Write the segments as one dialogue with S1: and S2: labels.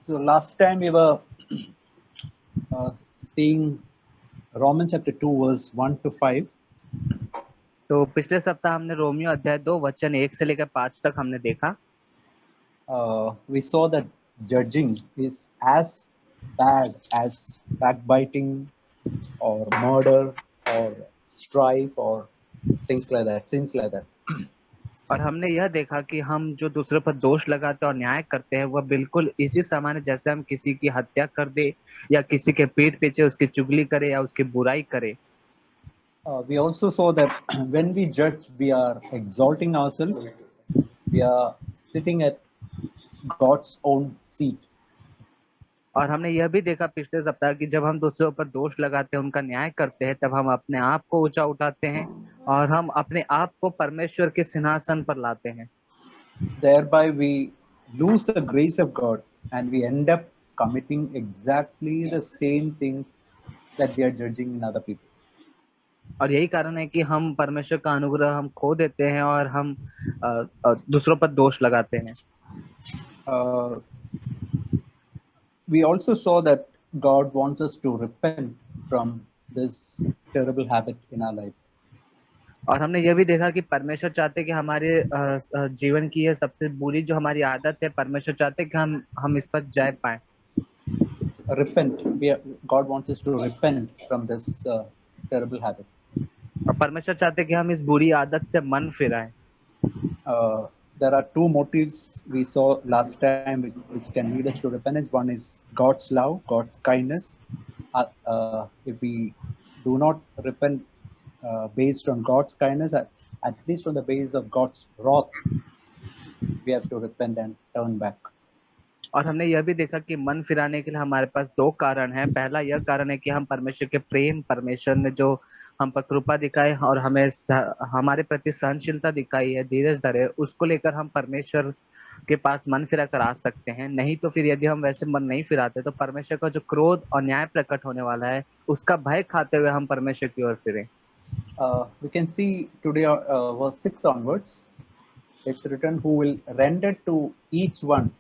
S1: So last time we were seeing Romans chapter 2 verse 1 to 5.
S2: तो पिछले सप्ताह हमने रोमियो अध्याय 2 वचन 1 से लेकर 5 तक हमने देखा।
S1: We saw that judging is as bad as backbiting or murder or strife or things like that, sins like that.
S2: और हमने यह देखा कि हम जो दूसरों पर दोष लगाते और न्याय करते हैं वह बिल्कुल इसी समान है जैसे हम किसी की हत्या कर दे या किसी के पीठ पीछे उसकी चुगली करे या उसकी बुराई करे।
S1: We also saw that when we judge, we are exalting ourselves. We are sitting at God's own seat.
S2: और हमने यह भी देखा पिछले सप्ताह कि जब हम दूसरों पर दोष लगाते हैं, उनका न्याय करते हैं, तब हम अपने आप को ऊंचा उठाते हैं और हम अपने आप को परमेश्वर के सिंहासन पर लाते हैं।
S1: Thereby we lose the grace of God and we end up committing exactly the same things that we are judging in other people.
S2: और यही कारण है कि हम परमेश्वर का अनुग्रह हम खो देते हैं और हम दूसरों पर दोष लगाते हैं।
S1: We also saw that God wants us to repent from this terrible habit in our life.
S2: और हमने यह भी देखा कि परमेश्वर चाहते कि हमारे जीवन की यह सबसे बुरी जो हमारी आदत है, परमेश्वर चाहते कि हम इस पर जय पाएं।
S1: Repent. God wants us to repent from this terrible habit.
S2: और परमेश्वर चाहते कि हम इस बुरी आदत से मन फिराएं।
S1: There are two motives we saw last time which can lead us to repentance. One is God's love, God's kindness. If we do not repent based on God's kindness, at least on the basis of God's wrath, we have to repent and turn back.
S2: और हमने यह भी देखा कि मन फिराने के लिए हमारे पास दो कारण हैं। पहला यह कारण है कि हम परमेश्वर के प्रेम, परमेश्वर ने जो हम पर कृपा दिखाई और हमें हमारे प्रति सहनशीलता दिखाई है, धीरज धरे, उसको लेकर हम परमेश्वर के पास मन फिरा कर आ सकते हैं। नहीं तो फिर यदि हम वैसे मन नहीं फिराते तो परमेश्वर का जो क्रोध और न्याय प्रकट होने वाला है, उसका भय खाते हुए हम परमेश्वर की ओर फिरें।
S1: We can see today verse 6 onwards. It's written, who will render to each one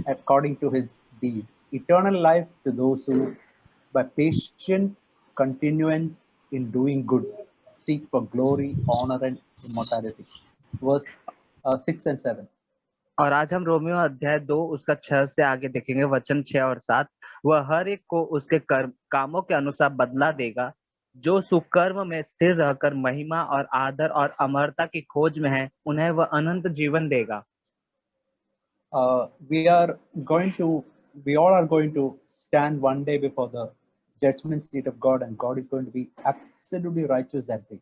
S1: according to his deed, eternal life to those who by patient continuance in doing good seek for glory, honor and immortality. Verse 6 and 7.
S2: और आज हम Romeo अध्याय 2 उसका 6 से आगे देखेंगे, वचन 6 और 7। वह हर एक को उसके कर्म कामों के अनुसार बदला देगा। जो सुकर्म में स्थिर रहकर महिमा और आदर और अमरता की खोज में है, उन्हें वह अनंत जीवन देगा।
S1: We all are going to stand one day before the judgment seat of God, and God is going to be absolutely righteous that day.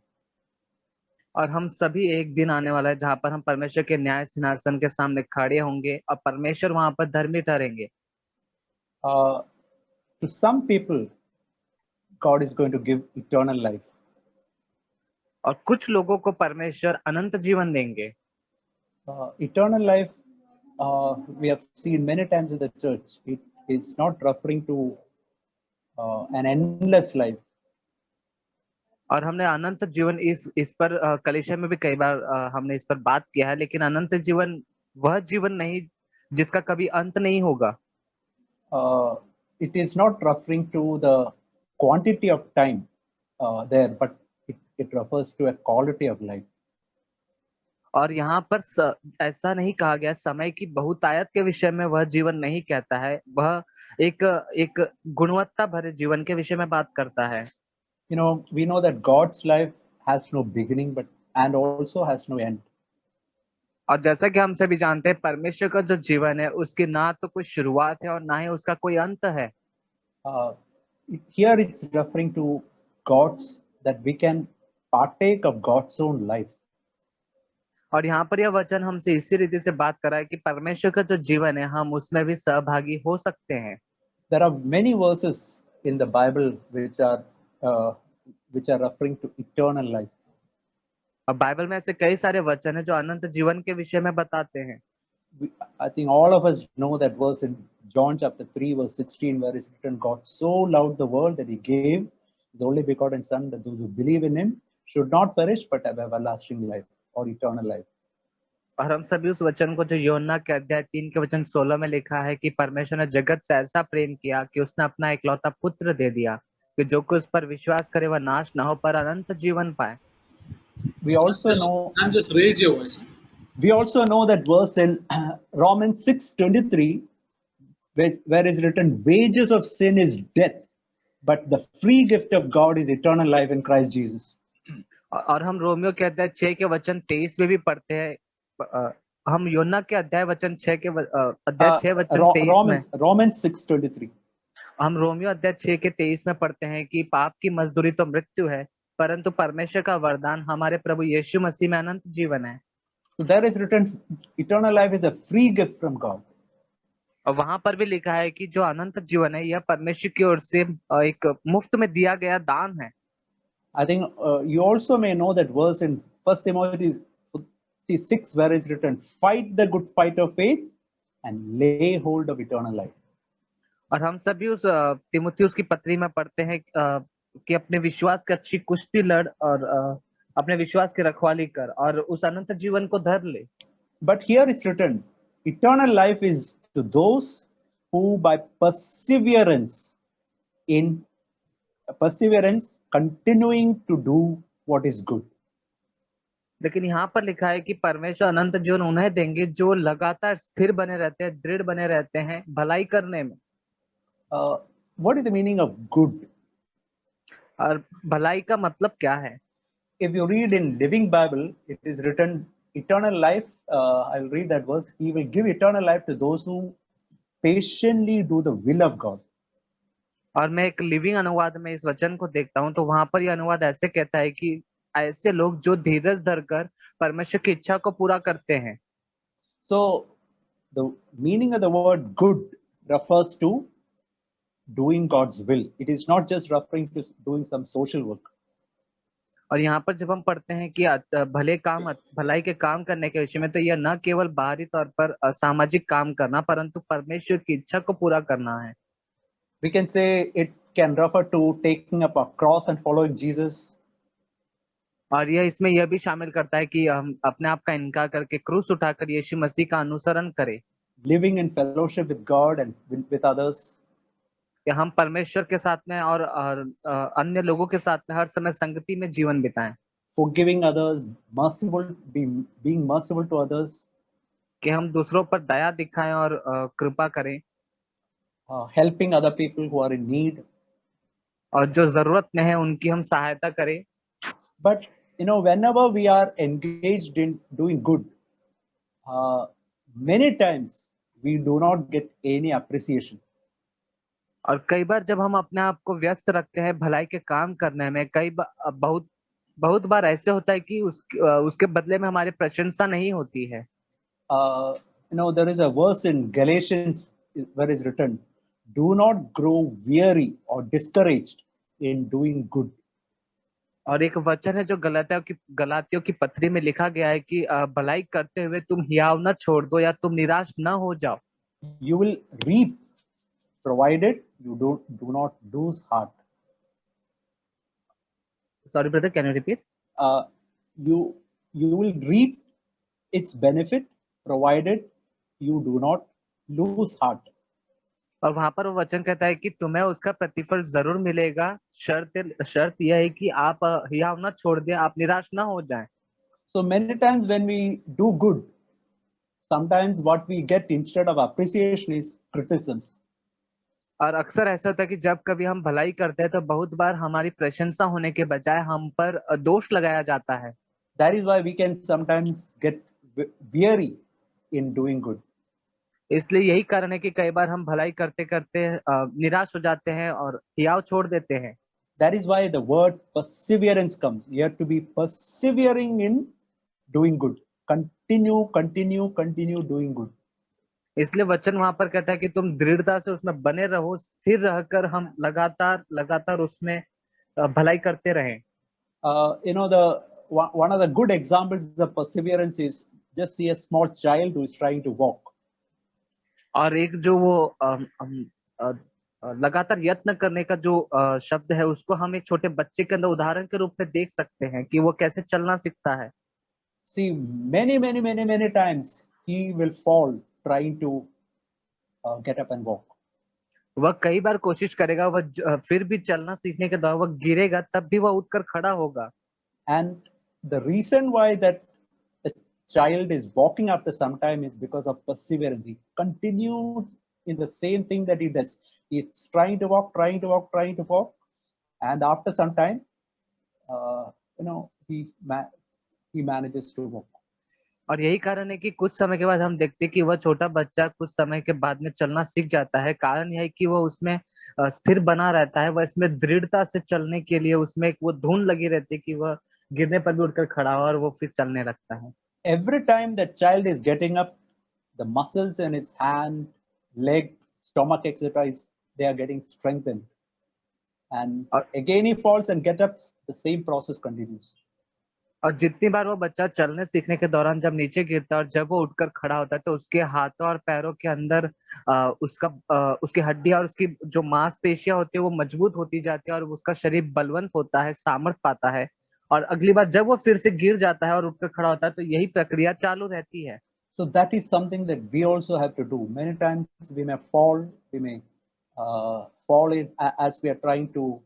S2: और हम सभी एक दिन आने वाला है जहां पर हम परमेश्वर के न्याय सिंहासन के सामने खड़े होंगे और परमेश्वर वहां पर धर्मी ठहरेंगे।
S1: To some people, God is going to give eternal life.
S2: और कुछ लोगों को परमेश्वर अनंत जीवन देंगे।
S1: Eternal life, we have seen many times in the church. It is not referring to an endless life.
S2: और हमने अनंत जीवन इस पर कलीसिया में भी कई बार हमने इस पर बात किया है, लेकिन अनंत जीवन वह जीवन नहीं जिसका कभी अंत नहीं होगा।
S1: It is not referring to the quantity of time there, but it refers to a quality of life.
S2: और यहाँ पर ऐसा नहीं कहा गया समय की बहुतायत के विषय में, वह जीवन नहीं कहता है, वह एक गुणवत्ता भरे जीवन के विषय में बात करता है।
S1: You know, we know that God's life has no beginning, and also has no end.
S2: और जैसा कि हम सभी जानते हैं, परमेश्वर का जो जीवन है उसकी ना तो कोई शुरुआत है और ना ही उसका कोई अंत है।
S1: Here it's referring to God's, that we can partake of God's own life.
S2: और यहाँ पर यह वचन हमसे इसी रीति से बात कर रहा है कि परमेश्वर का जो जीवन है हम उसमें भी सहभागी हो सकते हैं।
S1: There are many verses in the Bible which are referring to eternal life.
S2: और बाइबल में ऐसे कई सारे वचन हैं जो अनंत जीवन के विषय में बताते हैं।
S1: I think all of us know that verse in John chapter 3 verse 16 where it's written, God so loved the world that he gave the only begotten son, that those who believe in him should not perish but have everlasting life or eternal life.
S2: और हम सभी उस वचन को जो योना के अध्याय 3 के वचन 16 में लिखा है कि परमेश्वर ने जगत से ऐसा प्रेम किया कि उसने अपना इकलौता पुत्र दे दिया कि जो कोई उस पर विश्वास करे वह नाश न हो पर अनंत जीवन पाए।
S1: We also know
S3: Sam, just raise your voice.
S1: we also know that verse in Romans 6:23, where is written, wages of sin is death, but the free gift of God is eternal life in Christ Jesus.
S2: और हम Romeo के अध्याय 6 के वचन 23 में भी पढ़ते हैं। हम योना के अध्याय वचन 6 के अध्याय 6 वचन 23 में
S1: Romans 6:23.
S2: हम रोमियो अध्याय 6 के 23 में पढ़ते हैं कि पाप की मजदूरी तो मृत्यु है, परंतु परमेश्वर का वरदान हमारे प्रभु यीशु मसीह में अनंत जीवन है।
S1: So there is written, eternal life is a free gift from God.
S2: और वहां पर भी लिखा है कि जो अनंत जीवन है यह परमेश्वर की ओर से एक मुफ्त में दिया गया दान है।
S1: I think you also may know that verse in 1 Timothy 6, where is written, fight the good fight of faith and lay hold of eternal life.
S2: और हम सभी उस तिमुथियुस की पत्री में पढ़ते हैं कि अपने विश्वास की अच्छी कुश्ती लड़ और अपने विश्वास की रखवाली कर और उस अनंत जीवन को धर ले।
S1: But here it's written, eternal life is to those who by perseverance continuing to do what is good.
S2: लेकिन यहाँ पर लिखा है कि परमेश्वर अनंत जीवन उन्हें देंगे जो लगातार स्थिर बने रहते हैं, दृढ़ बने रहते हैं भलाई करने में।
S1: What is the meaning of good?
S2: और भलाई का मतलब क्या है?
S1: If you read in Living Bible, it is written, eternal life, I'll read that verse, he will give eternal life to those who patiently do the will of God.
S2: और मैं एक living अनुवाद में इस वचन को देखता हूँ तो वहां पर यह अनुवाद ऐसे कहता है कि ऐसे लोग जो धीरज धरकर परमेश्वर की इच्छा को पूरा करते हैं।
S1: So the meaning of the word good refers to doing God's will. It is not just referring to doing some social work.
S2: और यहाँ पर जब हम पढ़ते हैं कि भलाई के काम करने के विषय में, तो यह न केवल बाहरी तौर पर सामाजिक काम करना परंतु परमेश्वर की इच्छा को पूरा करना है।
S1: We can say it can refer to taking up a cross and following Jesus.
S2: और यह इसमें यह भी शामिल करता है कि हम अपने आप का इनकार करके क्रूस उठाकर यीशु मसीह का अनुसरण करें।
S1: Living in fellowship with God and with others.
S2: कि हम परमेश्वर के साथ में और अन्य लोगों के साथ में हर समय संगति में जीवन बिताएं।
S1: Forgiving others, being merciful to others.
S2: कि हम दूसरों पर दया दिखाएं और कृपा करें।
S1: Helping other people who are in need.
S2: और जो जरूरत में है उनकी हम सहायता करें।
S1: But whenever we are engaged in doing good, many times we do not get any appreciation.
S2: और कई बार जब हम अपने आप को व्यस्त रखते हैं भलाई के काम करने में, कई बार बहुत बार ऐसे होता है कि उसके बदले में हमारी प्रशंसा नहीं होती है।
S1: There is a verse in Galatians where is written, do not grow weary or discouraged in doing good.
S2: और एक वचन है जो गलातियों की पत्री में लिखा गया है कि भलाई करते हुए तुम हियाव न छोड़ दो या तुम निराश न हो जाओ।
S1: You will reap provided you do not lose heart.
S2: Sorry brother, can you repeat?
S1: You will reap its benefit provided you do not lose heart.
S2: और वहां पर वो वचन कहता है कि तुम्हें उसका प्रतिफल जरूर मिलेगा, शर्त यह है कि आप हियाव न छोड़ दें, आप निराश न हो जाएं।
S1: So many times when we do good, sometimes what we get instead of appreciation is criticisms.
S2: और अक्सर ऐसा होता है कि जब कभी हम भलाई करते हैं तो बहुत बार हमारी प्रशंसा होने के बजाय हम पर दोष लगाया जाता है।
S1: That is why we can sometimes get weary in doing good.
S2: इसलिए यही कारण है कि कई बार हम भलाई करते करते निराश हो जाते हैं और हियाव छोड़ देते हैं।
S1: That is why the word perseverance comes. You have to be persevering in doing good. Continue doing good.
S2: इसलिए वचन वहां पर कहता है कि तुम दृढ़ता से उसमें बने रहो, स्थिर रहकर हम लगातार उसमें भलाई करते रहें।
S1: One of the good examples of perseverance is just see a small child who is trying to walk.
S2: और एक जो वो लगातार यत्न करने का जो शब्द है उसको हम एक छोटे बच्चे के अंदर उदाहरण के रूप में देख सकते हैं कि वो कैसे चलना सीखता है।
S1: See, many times he will fall trying to get up and walk.
S2: वह कई बार कोशिश करेगा, फिर भी चलना सीखने के दौरान वह गिरेगा, तब भी वह उठकर खड़ा होगा।
S1: And the reason why that the child is walking after some time is because of perseverance. He continued in the same thing that he does. He's trying to walk, and after some time, he manages to walk.
S2: और यही कारण है कि कुछ समय के बाद हम देखते हैं कि वह छोटा बच्चा कुछ समय के बाद में चलना सीख जाता है। कारण यह है कि वह उसमें स्थिर बना रहता है, वह इसमें दृढ़ता से चलने के लिए उसमें एक वो धुन लगी रहती है कि वह गिरने पर भी उठकर खड़ा हो और वो फिर चलने लगता है।
S1: Every time that child is getting up, the muscles in his hand, leg, stomach, etc., they are getting strengthened. And
S2: और
S1: again he falls and get up, the same process continues.
S2: और जितनी बार वो बच्चा चलने सीखने के दौरान जब नीचे गिरता है और जब वो उठकर खड़ा होता है, तो उसके हाथों और पैरों के अंदर उसकी हड्डियां और उसकी जो मांसपेशियां होती है वो मजबूत होती जाती है और उसका शरीर बलवंत होता है, सामर्थ पाता है। और अगली बार जब वो फिर से गिर जाता है और उठकर खड़ा होता है, तो यही प्रक्रिया चालू रहती है।
S1: So that is something that we also have to do. Many times we may fall, we may fall as we are trying to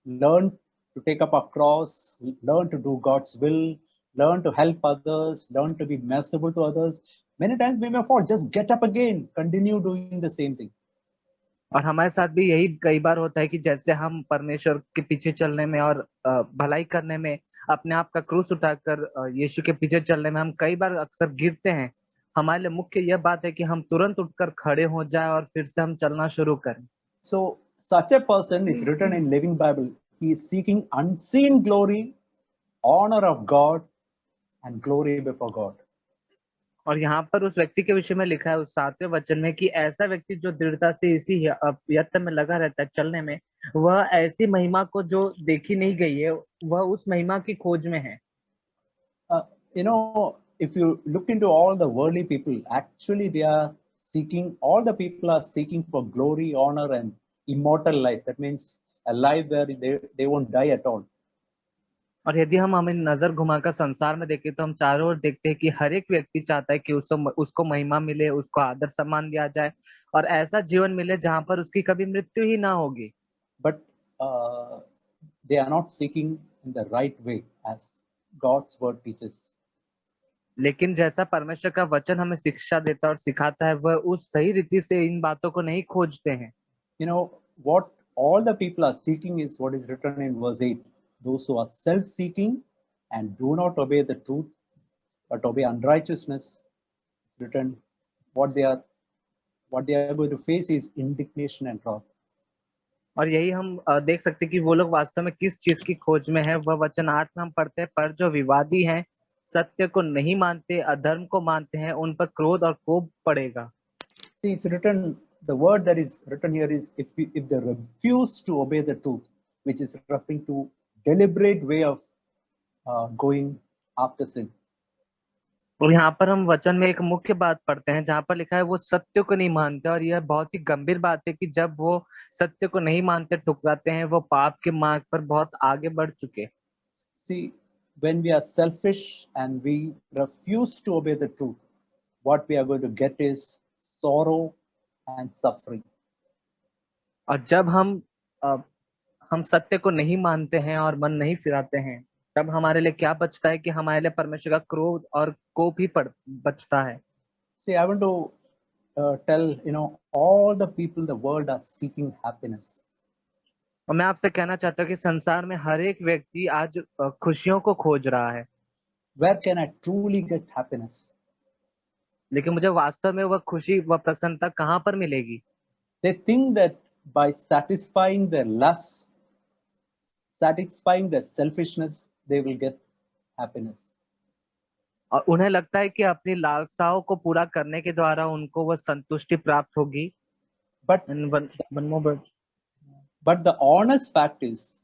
S1: learn to take up our cross, learn to do God's will, learn to help others, learn to be merciful to others. Many times we may fall. Just get up again, continue doing the same thing.
S2: और हमारे साथ भी यही कई बार होता है कि जैसे हम परमेश्वर के पीछे चलने में और भलाई करने में अपने आप का क्रूस उठाकर यीशु के पीछे चलने में हम कई बार अक्सर गिरते हैं। हमारे लिए मुख्य यह बात है कि हम तुरंत उठकर खड़े हो जाएं और फिर से हम चलना शुरू करें।
S1: So such a person is written in Living Bible. He is seeking unseen glory, honor of God, and glory before God.
S2: और यहाँ पर उस व्यक्ति के विषय में लिखा है उस 7वें वचन में कि ऐसा व्यक्ति जो दृढ़ता से इसी यत्न में लगा रहता है चलने में, वह ऐसी महिमा को जो देखी नहीं गई है, वह उस महिमा की खोज में है।
S1: If you look into all the worldly people, actually all the people are seeking for glory, honor, and immortal life. That means a life where they won't die at all.
S2: और यदि हम हमें नजर घुमाकर संसार में देखें तो हम चारों ओर देखते हैं कि हर एक व्यक्ति चाहता है कि उसको महिमा मिले, उसको आदर सम्मान दिया जाए और ऐसा जीवन मिले जहां पर उसकी कभी मृत्यु ही ना होगी।
S1: But they are not seeking in the right way as God's word teaches.
S2: लेकिन जैसा परमेश्वर का वचन हमें शिक्षा देता है और सिखाता है, वह उस सही रीति से इन बातों को नहीं खोजते हैं।
S1: What all the people are seeking is what is written in verse 8. Those who are self-seeking and do not obey the truth, but obey unrighteousness. It's written what they are going to face is indignation and wrath.
S2: और यही हम देख सकते हैं कि वो लोग वास्तव में किस चीज की खोज में है। वह वचन 8 में हम पढ़ते हैं, पर जो विवादी हैं, सत्य को नहीं मानते, अधर्म को मानते हैं, उन पर क्रोध और कोप पड़ेगा।
S1: See, it's written, the word that is written here is if they refuse to obey the truth, which is referring to deliberate way of going after sin.
S2: और यहाँ पर हम वचन में एक मुख्य बात पढ़ते हैं जहाँ पर लिखा है वो सत्य को नहीं मानते, और यह बहुत ही गंभीर बात है कि जब वो सत्य को नहीं मानते, ठुकराते हैं, वो पाप के मार्ग पर बहुत आगे बढ़ चुके।
S1: See, when we are selfish and we refuse to obey the truth, what we are going to get is sorrow and suffering.
S2: और जब हम सत्य को नहीं मानते हैं और मन नहीं फिराते हैं, तब हमारे लिए क्या बचता है कि हमारे लिए परमेश्वर का क्रोध और कोप ही बचता है।
S1: See, I want to tell, all the people in the world are seeking happiness.
S2: और मैं आपसे कहना चाहता हूँ कि संसार में हर एक व्यक्ति आज खुशियों को खोज रहा है।
S1: Where can I truly get happiness?
S2: लेकिन मुझे वास्तव में वह खुशी, वह प्रसन्नता कहाँ पर मिलेगी?
S1: They think that by satisfying their lusts, satisfying their selfishness, they will get happiness.
S2: और उन्हें लगता है कि अपनी लालसाओं को पूरा करने के द्वारा उनको वह संतुष्टि प्राप्त होगी।
S1: But the honest fact is,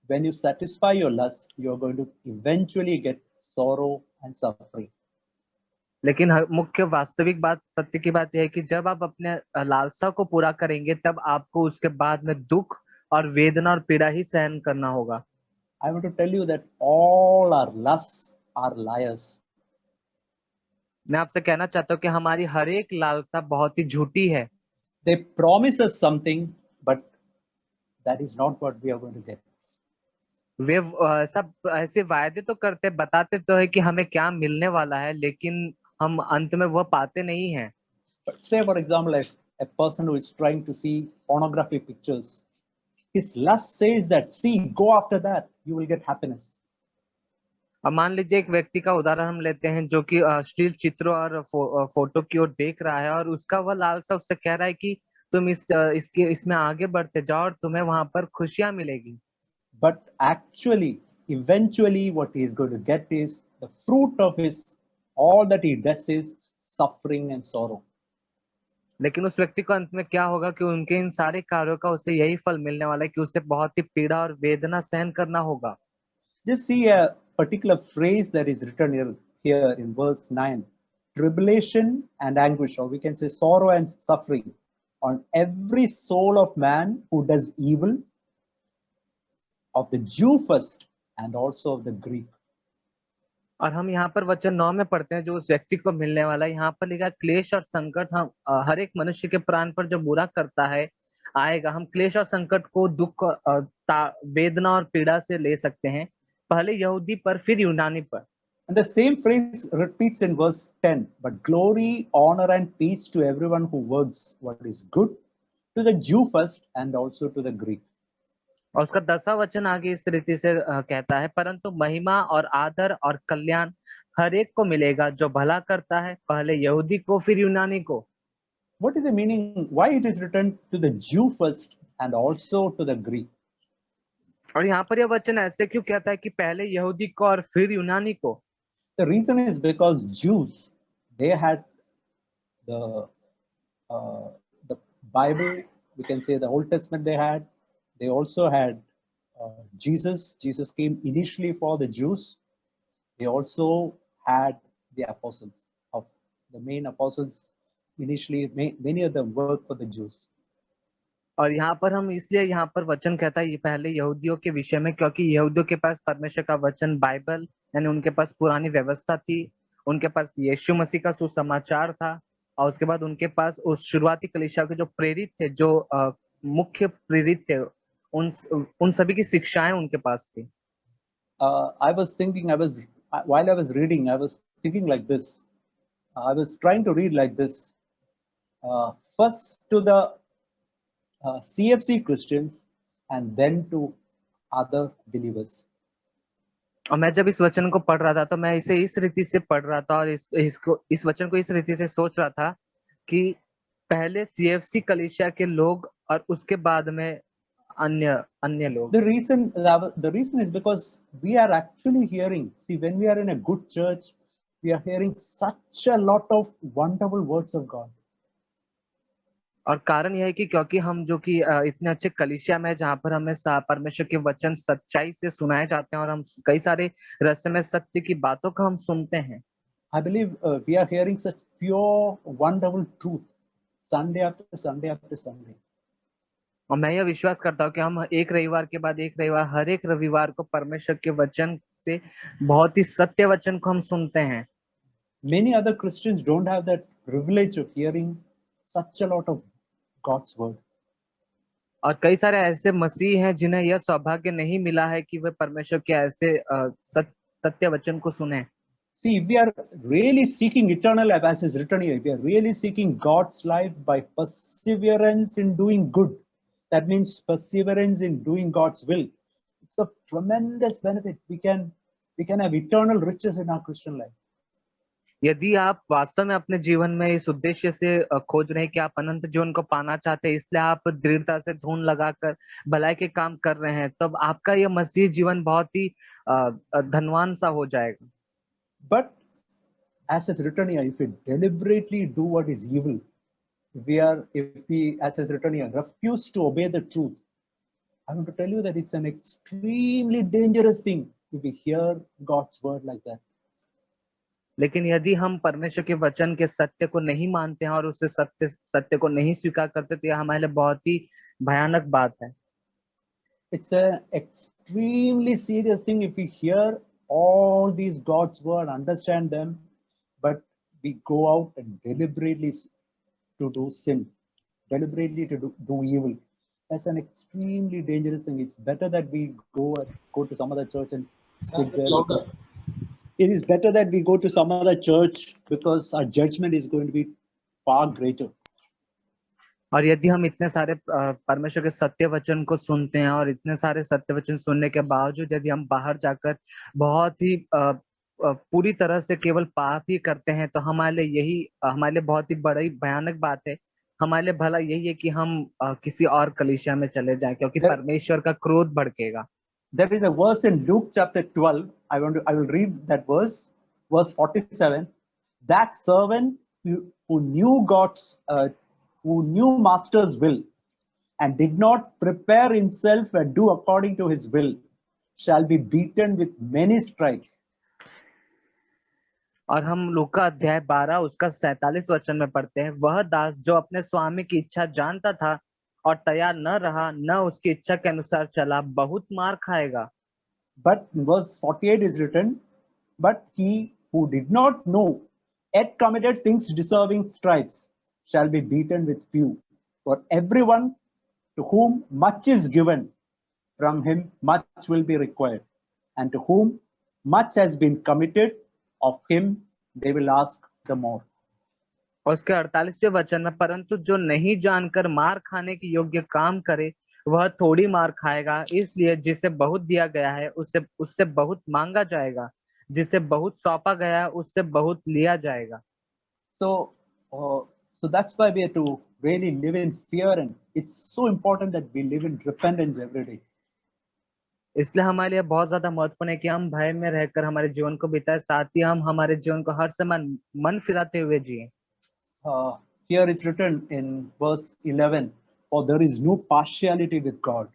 S1: when you satisfy your lust, you are going to eventually get sorrow and suffering.
S2: लेकिन मुख्य वास्तविक बात, सत्य की बात यह है कि जब आप अपने लालसा को पूरा करेंगे, तब आपको उसके बाद में दुख और वेदना और पीड़ा ही सहन करना होगा।
S1: I want to tell you that all our lusts are liars.
S2: मैं आपसे कहना चाहता हूँ कि हमारी हर एक लालसा बहुत ही झूठी है।
S1: They promise us something, but that is not what we are going to get.
S2: वे सब ऐसे वायदे तो करते, बताते तो है कि हमें क्या मिलने वाला है, लेकिन हम अंत में वह पाते नहीं हैं।
S1: But say, for example, a person who is trying to see pornography pictures, his lust says that, see, go after that, you will get happiness.
S2: अब मान लीजिए एक व्यक्ति का उदाहरण हम लेते हैं जो कि अश्लील चित्रों और फोटो की ओर देख रहा है, और उसका वह लालसा उससे कह रहा है कि तुम इसमें आगे बढ़ते जाओ और तुम्हें वहां पर खुशियां मिलेगी।
S1: But actually, eventually, what he is going to get is the fruit of his, all that he does is suffering and sorrow.
S2: लेकिन उस व्यक्ति को अंत में क्या होगा कि उनके इन सारे कार्यों का उसे यही फल मिलने वाला है कि उसे बहुत ही पीड़ा और वेदना सहन करना होगा।
S1: Just see a particular phrase that is written here in verse 9, tribulation and anguish, or we can say sorrow and suffering, on every soul of man who does evil, of the Jew first and also of the Greek.
S2: और हम यहाँ पर वचन 9 में पढ़ते हैं जो उस व्यक्ति को मिलने वाला है। यहाँ पर लिखा है, क्लेश और संकट हम हर एक मनुष्य के प्राण पर जो बुरा करता है आएगा। हम क्लेश और संकट को दुख, वेदना और पीड़ा से ले सकते हैं, पहले यहूदी पर फिर यूनानी पर।
S1: And the same phrase repeats in verse 10, but glory, honor, and peace to everyone who works what is good, to the Jew first and also to the Greek.
S2: और उसका 10वां वचन आगे इस रीति से कहता है, परंतु महिमा और आदर और कल्याण हर एक को मिलेगा जो भला करता है, पहले यहूदी को फिर यूनानी को।
S1: What is the meaning? Why it is written to the Jew first and also to the Greek?
S2: और यहाँ पर यह वचन ऐसे क्यों कहता है कि पहले यहूदी को और फिर यूनानी को?
S1: The reason is because Jews, they had the uh, the Bible, we can say the Old Testament they had. They also had Jesus. Jesus came initially for the Jews. They also had the apostles of the main apostles. Initially, many of them worked for the Jews.
S2: और यहाँ पर हम इसलिए यहाँ पर वचन कहता है ये पहले यहूदियों के विषय में, क्योंकि यहूदियों के पास परमेश्वर का वचन बाइबल, यानी उनके पास पुरानी व्यवस्था थी, उनके पास यीशु मसीह का सुसमाचार था, और उसके बाद उनके पास उस शुरुआती कलीसिया के जो प्रेरित थे, जो मुख्य प्रेरित थे, उन सभी की शिक्षाएं उनके पास थी।
S1: I was thinking, while I was reading, I was thinking like this. I was trying to read like this. First to the CFC Christians and then to other believers.
S2: और मैं जब इस वचन को पढ़ रहा था तो मैं इसे इस रीति से पढ़ रहा था, और इस वचन को इस रीति से सोच रहा था कि पहले सीएफसी कलीसिया के लोग और उसके बाद में अन्य अन्य लोग।
S1: The reason is because we are actually hearing. See, when we are in a good church, we are hearing such a lot of wonderful words of God.
S2: और कारण यह है कि क्योंकि हम जो कि इतने अच्छे कलीसिया में जहाँ पर हमें परमेश्वर के वचन सच्चाई से सुनाए जाते हैं, और हम कई सारे रहस्यमय सत्य की बातों को हम सुनते हैं।
S1: I believe we are hearing such pure, wonderful truth Sunday after Sunday after Sunday.
S2: और मैं यह विश्वास करता हूँ कि हम एक रविवार के बाद एक रविवार, हर एक रविवार को परमेश्वर के वचन से बहुत ही सत्य वचन को हम सुनते हैं।
S1: Many other Christians don't have that privilege of hearing such a lot of God's word.
S2: और कई सारे ऐसे मसीह हैं जिन्हें यह सौभाग्य नहीं मिला है कि वे परमेश्वर के ऐसे सत्य वचन को सुने।
S1: See, if we are really seeking eternal life, as is written here, if we are really seeking God's life by perseverance in doing good, that means perseverance in doing God's will. It's a tremendous benefit. We can have eternal riches in our Christian life.
S2: यदि आप वास्तव में अपने जीवन में इस उद्देश्य से खोज रहे हैं कि आप अनंत जीवन को पाना चाहते हैं, इसलिए आप दृढ़ता से धून लगाकर भलाई के काम कर रहे हैं, तब आपका यह मसीह जीवन बहुत ही धनवान सा हो जाएगा।
S1: But as is written here, if we deliberately do what is evil, if we, as is written here, refuse to obey the truth, I want to tell you that it's an extremely dangerous thing if we hear God's word like that.
S2: लेकिन यदि हम परमेश्वर के वचन के सत्य को नहीं मानते हैं और उसे सत्य को नहीं स्वीकार करते, तो यह हमारे लिए बहुत ही भयानक बात है।
S1: It's an extremely serious thing if we hear all these God's word, understand them, but we go out and deliberately to do sin, deliberately to do evil. That's an extremely dangerous thing. It's better that we go to some other church and
S3: Sound
S1: sit
S3: bit
S1: there.
S3: louder.
S1: It is better that we go to some other church because our judgment is going to be far greater.
S2: और यदि हम इतने सारे परमेश्वर के सत्य वचन को सुनते हैं और इतने सारे सत्य वचन सुनने के बावजूद यदि हम बाहर जाकर बहुत ही पूरी तरह से केवल पाप ही करते हैं तो हमारे लिए बहुत ही बड़ी भयानक बात है। हमारे लिए भला यही है कि हम किसी और कलीसिया में चले जाएं, क्योंकि परमेश्वर का क्रोध भड़केगा।
S1: There is a verse in Luke chapter 12. I will read that verse 47. That servant who knew master's will and did not prepare himself and do according to his will shall be beaten with many stripes.
S2: और हम लूका अध्याय 12 उसका 47 वचन में पढ़ते हैं, वह दास जो अपने स्वामी की इच्छा जानता था और तैयार न रहा, न उसकी इच्छा के अनुसार चला, बहुत मार खाएगा।
S1: But in verse 48 is written, but he who did not know yet committed things deserving stripes shall be beaten with few. For everyone to whom much is given, from him much will be required. And to whom much has been committed, of him they will ask the more.
S2: और उसके 48वें वचन में, परंतु जो नहीं जानकर मार खाने के योग्य काम करे वह थोड़ी मार खाएगा, इसलिए जिसे बहुत दिया गया है उससे बहुत मांगा जाएगा, जिसे बहुत सौंपा गया है उससे बहुत लिया जाएगा।
S1: So that's why we have to really live in fear, and it's so important that we live in repentance every day.
S2: इसलिए हमारे लिए बहुत ज्यादा महत्वपूर्ण है कि हम भय में रहकर हमारे जीवन को बिताए, साथ ही हम हमारे जीवन को हर समय मन फिराते हुए जिए।
S1: Here it's written in verse 11, for there is no partiality with God.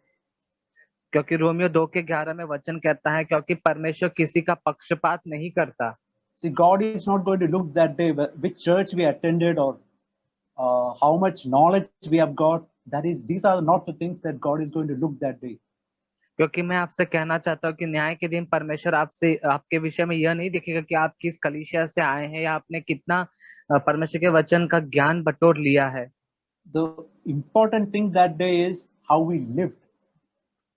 S2: क्योंकि रोमियो 2:11 में वचन कहता है, क्योंकि परमेश्वर किसी का पक्षपात नहीं करता।
S1: See, God is not going to look that day which church we attended or how much knowledge we have got. These are not the things that God is going to look that day.
S2: क्योंकि मैं आपसे कहना चाहता हूँ कि न्याय के दिन परमेश्वर आपके विषय में यह नहीं देखेगा कि आप किस कलीसिया से आए हैं या आपने कितना परमेश्वर के वचन का ज्ञान बटोर लिया है।
S1: The important thing that day is how we lived,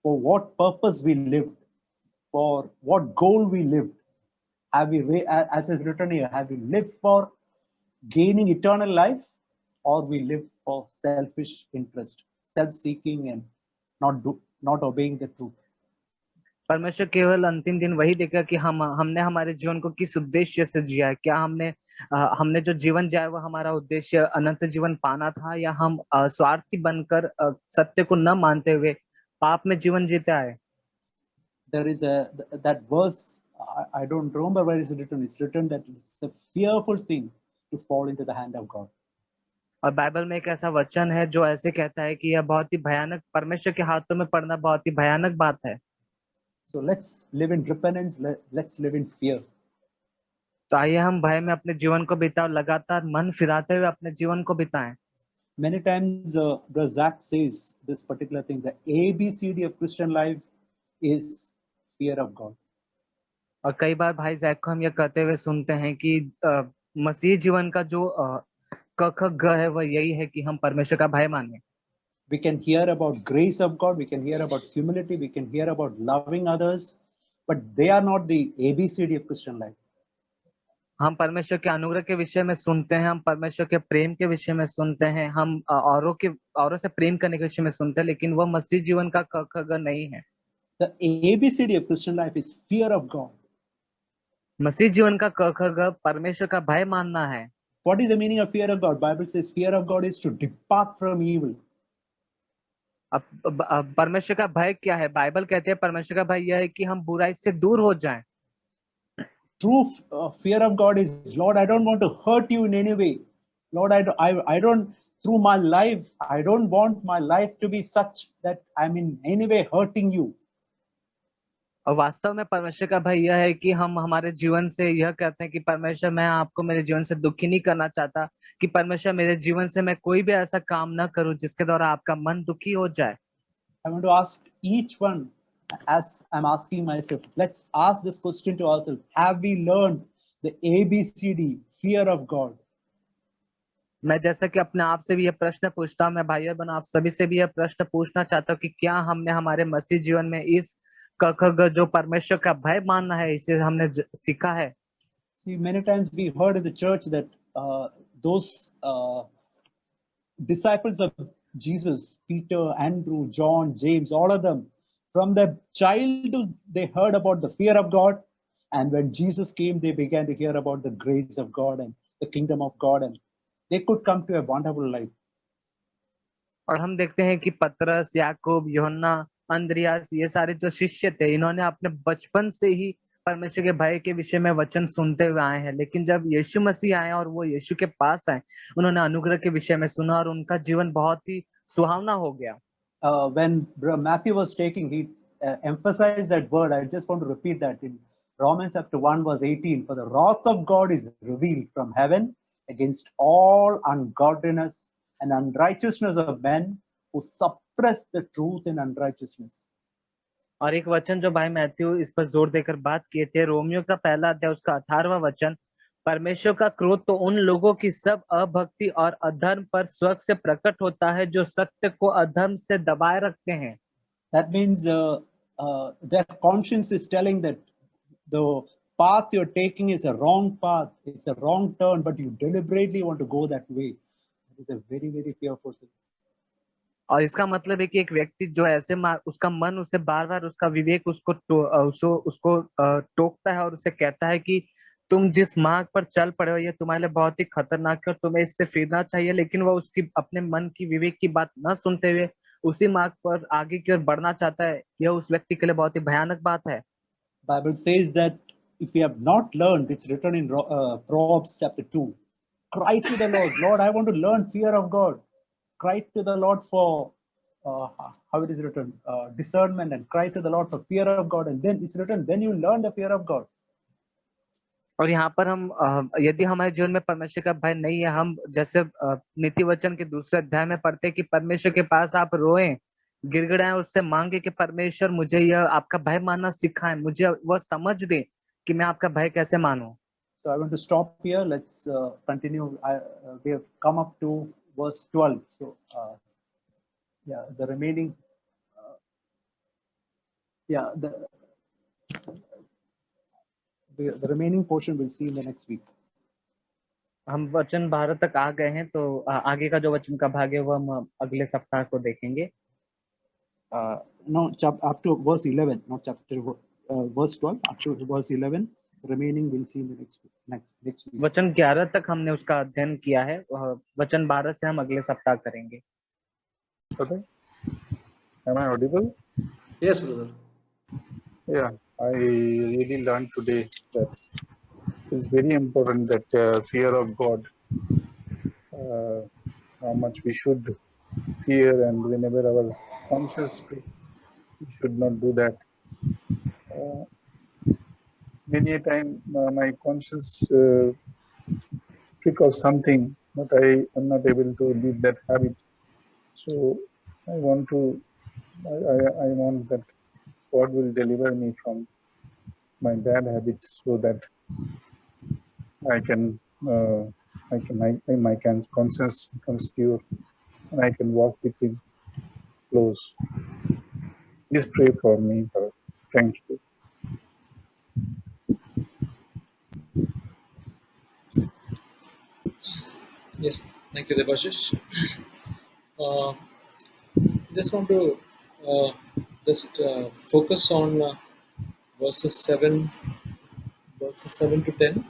S1: for what purpose we lived, for what goal we lived. As is written here, have we lived for gaining eternal life, or we live for selfish interest, self-seeking, and not obeying the truth?
S2: परमेश्वर केवल अंतिम दिन वही देखेगा कि हमने हमारे जीवन को किस उद्देश्य से जिया है। क्या हमने जो जीवन जिया वो हमारा उद्देश्य अनंत जीवन पाना था, या हम स्वार्थी बनकर सत्य को न मानते हुए पाप में जीवन जीते आए।
S1: There is that verse, I don't remember where it's written. It's written that it's a fearful thing to fall into the hand of God.
S2: और बाइबल में एक ऐसा वचन है जो ऐसे कहता है कि यह बहुत ही भयानक, परमेश्वर के हाथों में पड़ना बहुत ही भयानक बात है।
S1: So let's live in repentance. Let's live in fear.
S2: तो आइए हम भय में अपने जीवन को बिताएं, लगातार मन फिराते हुए अपने जीवन को बिताएं।
S1: Many times, Brother Zach says this particular thing: the ABCD of Christian life is fear of God.
S2: और कई बार भाई जैक को हम ये कहते हुए सुनते हैं कि मसीह जीवन का जो क ख ग है वह यही है कि हम परमेश्वर का भय माने।
S1: We can hear about grace of God, we can hear about humility, we can hear about loving others, but they are not the ABCD of Christian life.
S2: हम परमेश्वर के अनुग्रह के विषय में सुनते हैं, हम परमेश्वर के प्रेम के विषय में सुनते हैं, हम औरों से प्रेम करने के विषय में सुनते हैं, लेकिन वह मसीह जीवन का क ख ग नहीं है।
S1: The ABCD of Christian life is fear of God.
S2: मसीह जीवन का क ख ग परमेश्वर का भय मानना है।
S1: What is the meaning of fear of God? Bible says fear of God is to depart from evil.
S2: अब परमेश्वर का भय क्या है? बाइबल कहते हैं परमेश्वर का भय यह है कि हम बुराई से दूर हो जाएं।
S1: True fear of God is, Lord, I don't want to hurt you in any way. Lord, I don't, through my life, I don't want my life to be such that I'm in any way hurting you.
S2: और वास्तव में परमेश्वर का भय यह है कि हम हमारे जीवन से यह कहते हैं कि परमेश्वर, मैं आपको मेरे जीवन से दुखी नहीं करना चाहता, कि परमेश्वर मेरे जीवन से मैं कोई भी ऐसा काम ना करूं जिसके द्वारा आपका मन दुखी हो जाए।
S1: I want to ask each one, as I'm asking myself, let's ask this question to ourselves: have we learned the ABCD, fear of God.
S2: मैं जैसा कि अपने आप से भी यह प्रश्न पूछता हूँ, मैं भाई और बहनों आप सभी से भी यह प्रश्न पूछना चाहता हूँ कि क्या हमने हमारे मसीह जीवन में इस क ख ग जो परमेश्वर का भय मानना है, इसे हमने सीखा है।
S1: See, many times we heard in the church that those disciples of Jesus, Peter, Andrew, John, James, all of them, from their childhood, they heard about the fear of God. And when Jesus came, they began to hear about the grace of God and the kingdom of God, and they could come to a wonderful life.
S2: और हम देखते हैं कि पतरस, याकूब, यूहन्ना, Andreas, ये सारे जो शिष्य थे, इन्होंने अपने बचपन से ही परमेश्वर के भय के विषय में वचन सुनते हुए आए हैं। लेकिन जब यीशु मसीह आए और वो यीशु के पास आए, उन्होंने अनुग्रह के विषय में सुना और उनका जीवन बहुत ही सुहावना हो गया।
S1: When Matthew was taking, he emphasized that word. I just want to repeat that in Romans chapter 1 verse 18. For the wrath of God is revealed from heaven against all ungodliness and unrighteousness of men who suppress the truth in unrighteousness.
S2: और एक वचन जो भाई Matthew इस पर जोर देकर बात किए थे, रोमियो का पहला अध्याय उसका 18वां वचन, परमेश्वर का क्रोध तो उन लोगों की सब अभक्ति और अधर्म पर स्वर्ग से प्रकट होता है जो सत्य को अधर्म से दबाए रखते हैं।
S1: That means their conscience is telling that the path you're taking is a wrong path, it's a wrong turn, but you deliberately want to go that way. That is a very, very fearful thing.
S2: और इसका मतलब है कि एक व्यक्ति जो ऐसे उसका मन उसे बार बार उसका विवेक उसको टोकता है और उसे कहता है कि तुम जिस मार्ग पर चल पड़े हो ये तुम्हारे लिए बहुत ही खतरनाक है और तुम्हें इससे फिरना चाहिए, लेकिन वो उसकी अपने मन की विवेक की बात न सुनते हुए उसी मार्ग पर आगे की ओर बढ़ना चाहता है। यह उस व्यक्ति के लिए बहुत ही भयानक बात है।
S1: Bible says that if you have not learned, it's written in Proverbs chapter 2, cry to the Lord, Lord, I want to learn fear of God. Cry to the Lord for, how it is written, discernment, and cry to the Lord for fear of God. And then it's written, then you learn the fear of God.
S2: और यहाँ पर हम यदि हमारे जीवन में परमेश्वर का भय नहीं है, हम जैसे नीति वचन के दूसरे अध्याय में पढ़ते हैं कि परमेश्वर के पास आप रोएं, गिड़गिड़ाएं, उससे मांगे कि परमेश्वर मुझे यह आपका भय मानना सिखाएं, मुझे वह समझ दे कि मैं आपका भय कैसे मानूं।
S1: So I want to stop here. Let's continue. We have come up to verse 12. So yeah, the remaining the remaining portion we'll see in the next week.
S2: हम वचन 12 तक आ गए हैं, तो आगे का जो वचन का भाग है वो हम अगले सप्ताह को देखेंगे।
S1: No, up to verse 11, not chapter verse 12. Up to verse 11, remaining we'll see in the next week.
S2: वचन 11 तक हमने उसका अध्ययन किया है, वचन 12 से हम अगले सप्ताह करेंगे।
S3: Okay. Am I audible?
S4: Yes, brother.
S3: Yeah, I really learned today that it's very important that fear of God, how much we should fear, and whenever our conscience speaks, we should not do that. Many a time my conscience speak of something, but I am not able to leave that habit. So I want that God will deliver me from my bad habits, so that my conscience becomes pure, and I can walk with Him close. Please pray for me, brother. Thank you.
S4: Yes, thank you, Debashish. Just want to focus on verses 7 to 10.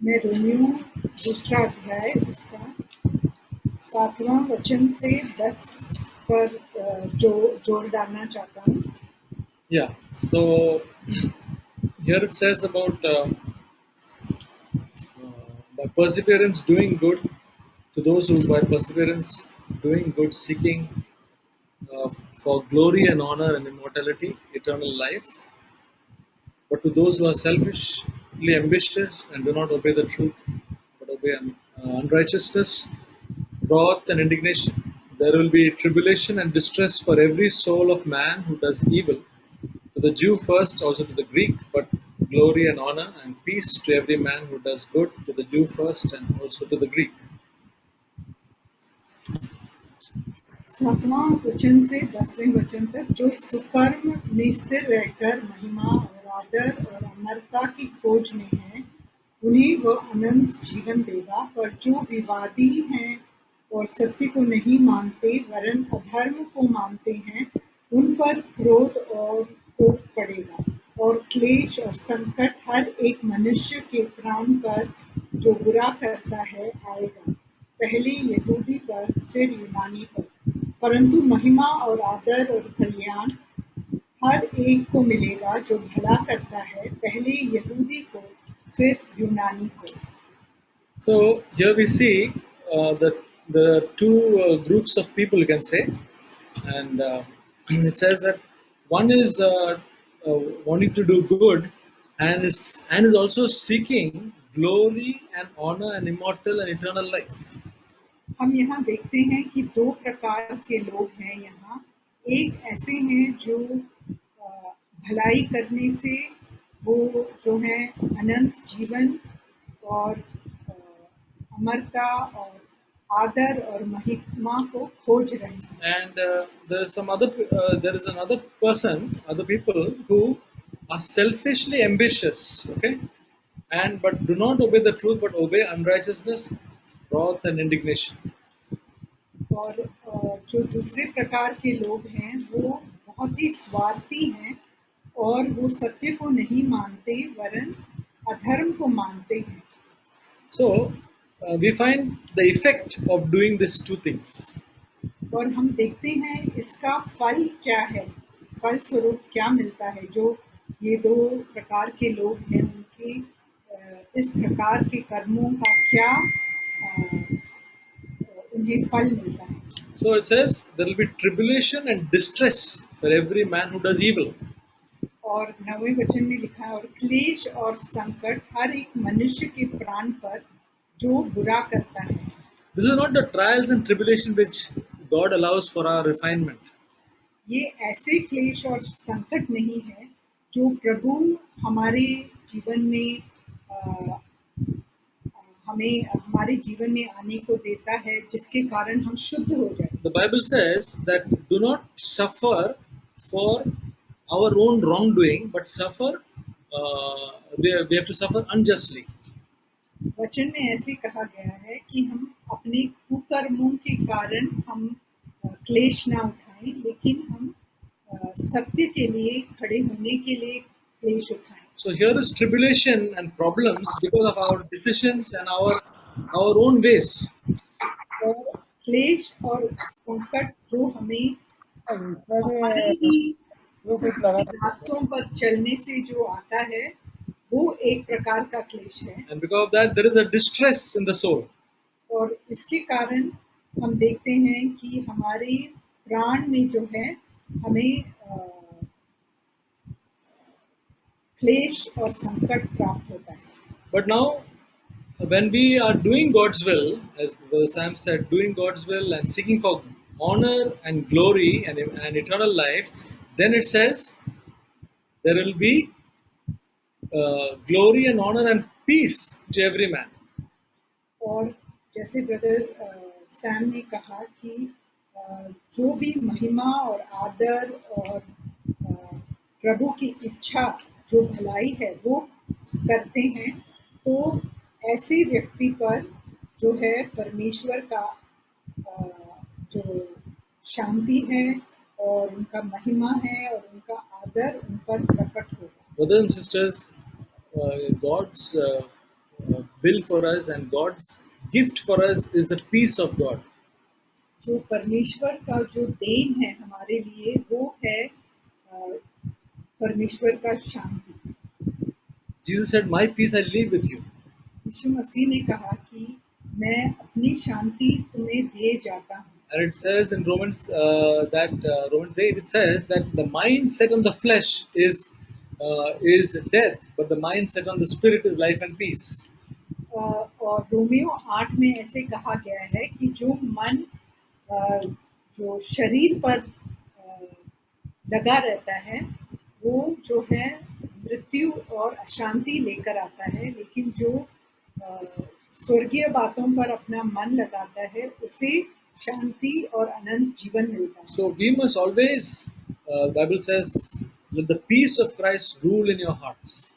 S5: मैं Romeo दूसरा अध्याय उसका 7वां वचन से 10 पर जोड़ डालना चाहता हूँ।
S4: Yeah, so here it says about by perseverance doing good, to those who by perseverance doing good seeking for glory and honor and immortality, eternal life. But to those who are selfishly ambitious and do not obey the truth, but obey unrighteousness, wrath and indignation, there will be tribulation and distress for every soul of man who does evil, to the Jew first, also to the Greek, but glory and honor and peace to every man who does good, to the Jew first and also to the Greek.
S5: 7वां वचन से 10वें वचन तक, जो सुकर्म में स्थिर रहकर महिमा और आदर और अमरता की खोज में है, उन्हें वह अनंत जीवन देगा। पर जो विवादी हैं और सत्य को नहीं मानते वरन अधर्म को मानते हैं, उन पर क्रोध और कोप पड़ेगा और क्लेश और संकट हर एक मनुष्य के प्राण पर जो बुरा करता है आएगा, पहले यहूदी पर फिर यूनानी पर। परंतु महिमा और आदर और कल्याण हर एक को मिलेगा जो भला करता है, पहले यहूदी को फिर यूनानी को।
S4: So here we see the two groups of people, you can say, and it says that one is wanting to do good and is also seeking glory and honor and immortal and eternal life.
S5: हम यहाँ देखते हैं कि दो प्रकार के लोग हैं यहाँ। एक ऐसे हैं जो भलाई करने से वो जो है अनंत जीवन और अमरता और आदर और महिमा को खोज रहे हैं।
S4: And there is another person, other people who are selfishly ambitious, okay, and but do not obey the truth, but obey unrighteousness, wrath, and indignation.
S5: और जो दूसरे प्रकार के लोग हैं वो बहुत ही स्वार्थी हैं और वो सत्य को नहीं मानते वरन अधर्म को मानते हैं।
S4: So we find the effect of doing these two things.
S5: और हम देखते हैं इसका फल क्या है, फल स्वरूप क्या मिलता है। जो ये दो प्रकार के लोग हैं उनके इस प्रकार के कर्मों का क्या उन्हें फल मिलता है।
S4: So it says there will be tribulation and distress for every man who does evil.
S5: और 9वें वचन में लिखा है, और क्लेश और संकट हर एक मनुष्य के प्राण पर जो बुरा करता है।
S4: This is not the trials and tribulation which God allows for our refinement.
S5: ये ऐसे क्लेश और संकट नहीं है जो प्रभु हमारे जीवन में हमें हमारे जीवन में आने को देता है, जिसके कारण हम शुद्ध हो जाए।
S4: The Bible says that do not suffer for our own wrongdoing, but suffer. We have to suffer unjustly.
S5: वचन में ऐसे कहा गया है कि हम अपने कुकर्मों के कारण हम क्लेश ना उठाएं, लेकिन हम सत्य के लिए खड़े होने के लिए क्लेश उठाएं।
S4: So here is tribulation and problems because of our decisions and our own ways.
S5: और क्लेश और संकट जो हमें हमारे ही रास्तों पर चलने से जो आता है वो एक प्रकार का क्लेश है।
S4: And because of that, there is a distress in the soul.
S5: और इसके कारण हम देखते हैं कि हमारे प्राण में जो है हमें क्लेश और संकट प्राप्त होता है।
S4: But now, when we are doing God's will, as Brother Sam said, doing God's will and seeking for honor and glory and eternal life, then it says there will be glory and honor and peace to every man.
S5: और जैसे brother Sam ने कहा कि जो भी महिमा और आदर और प्रभु की इच्छा जो भलाई है वो करते हैं, तो ऐसे व्यक्ति पर जो है परमेश्वर का जो शांति है और उनका महिमा है और उनका आदर उन पर प्रकट होगा।
S4: Brothers and sisters, God's will for us and God's gift for us is the peace of God.
S5: जो परमेश्वर का जो देन है हमारे लिए वो है परमेश्वर का शांति।
S4: Jesus said, "My peace I leave with you."
S5: यीशु मसीह ने कहा कि मैं अपनी शांति तुम्हें दे जाता हूँ।
S4: And it says in Romans Romans 8, it says that the mind set on the flesh is death, but the mind set on the spirit is life and peace.
S5: और Romeo 8 में ऐसे कहा गया है कि जो मन जो शरीर पर लगा रहता है वो जो है मृत्यु और अशांति लेकर आता है, लेकिन जो स्वर्गीय बातों पर अपना मन लगाता है उसे शांति और अनंत जीवन मिलता है।
S4: So we must always, Bible says, let the peace of Christ rule in your hearts.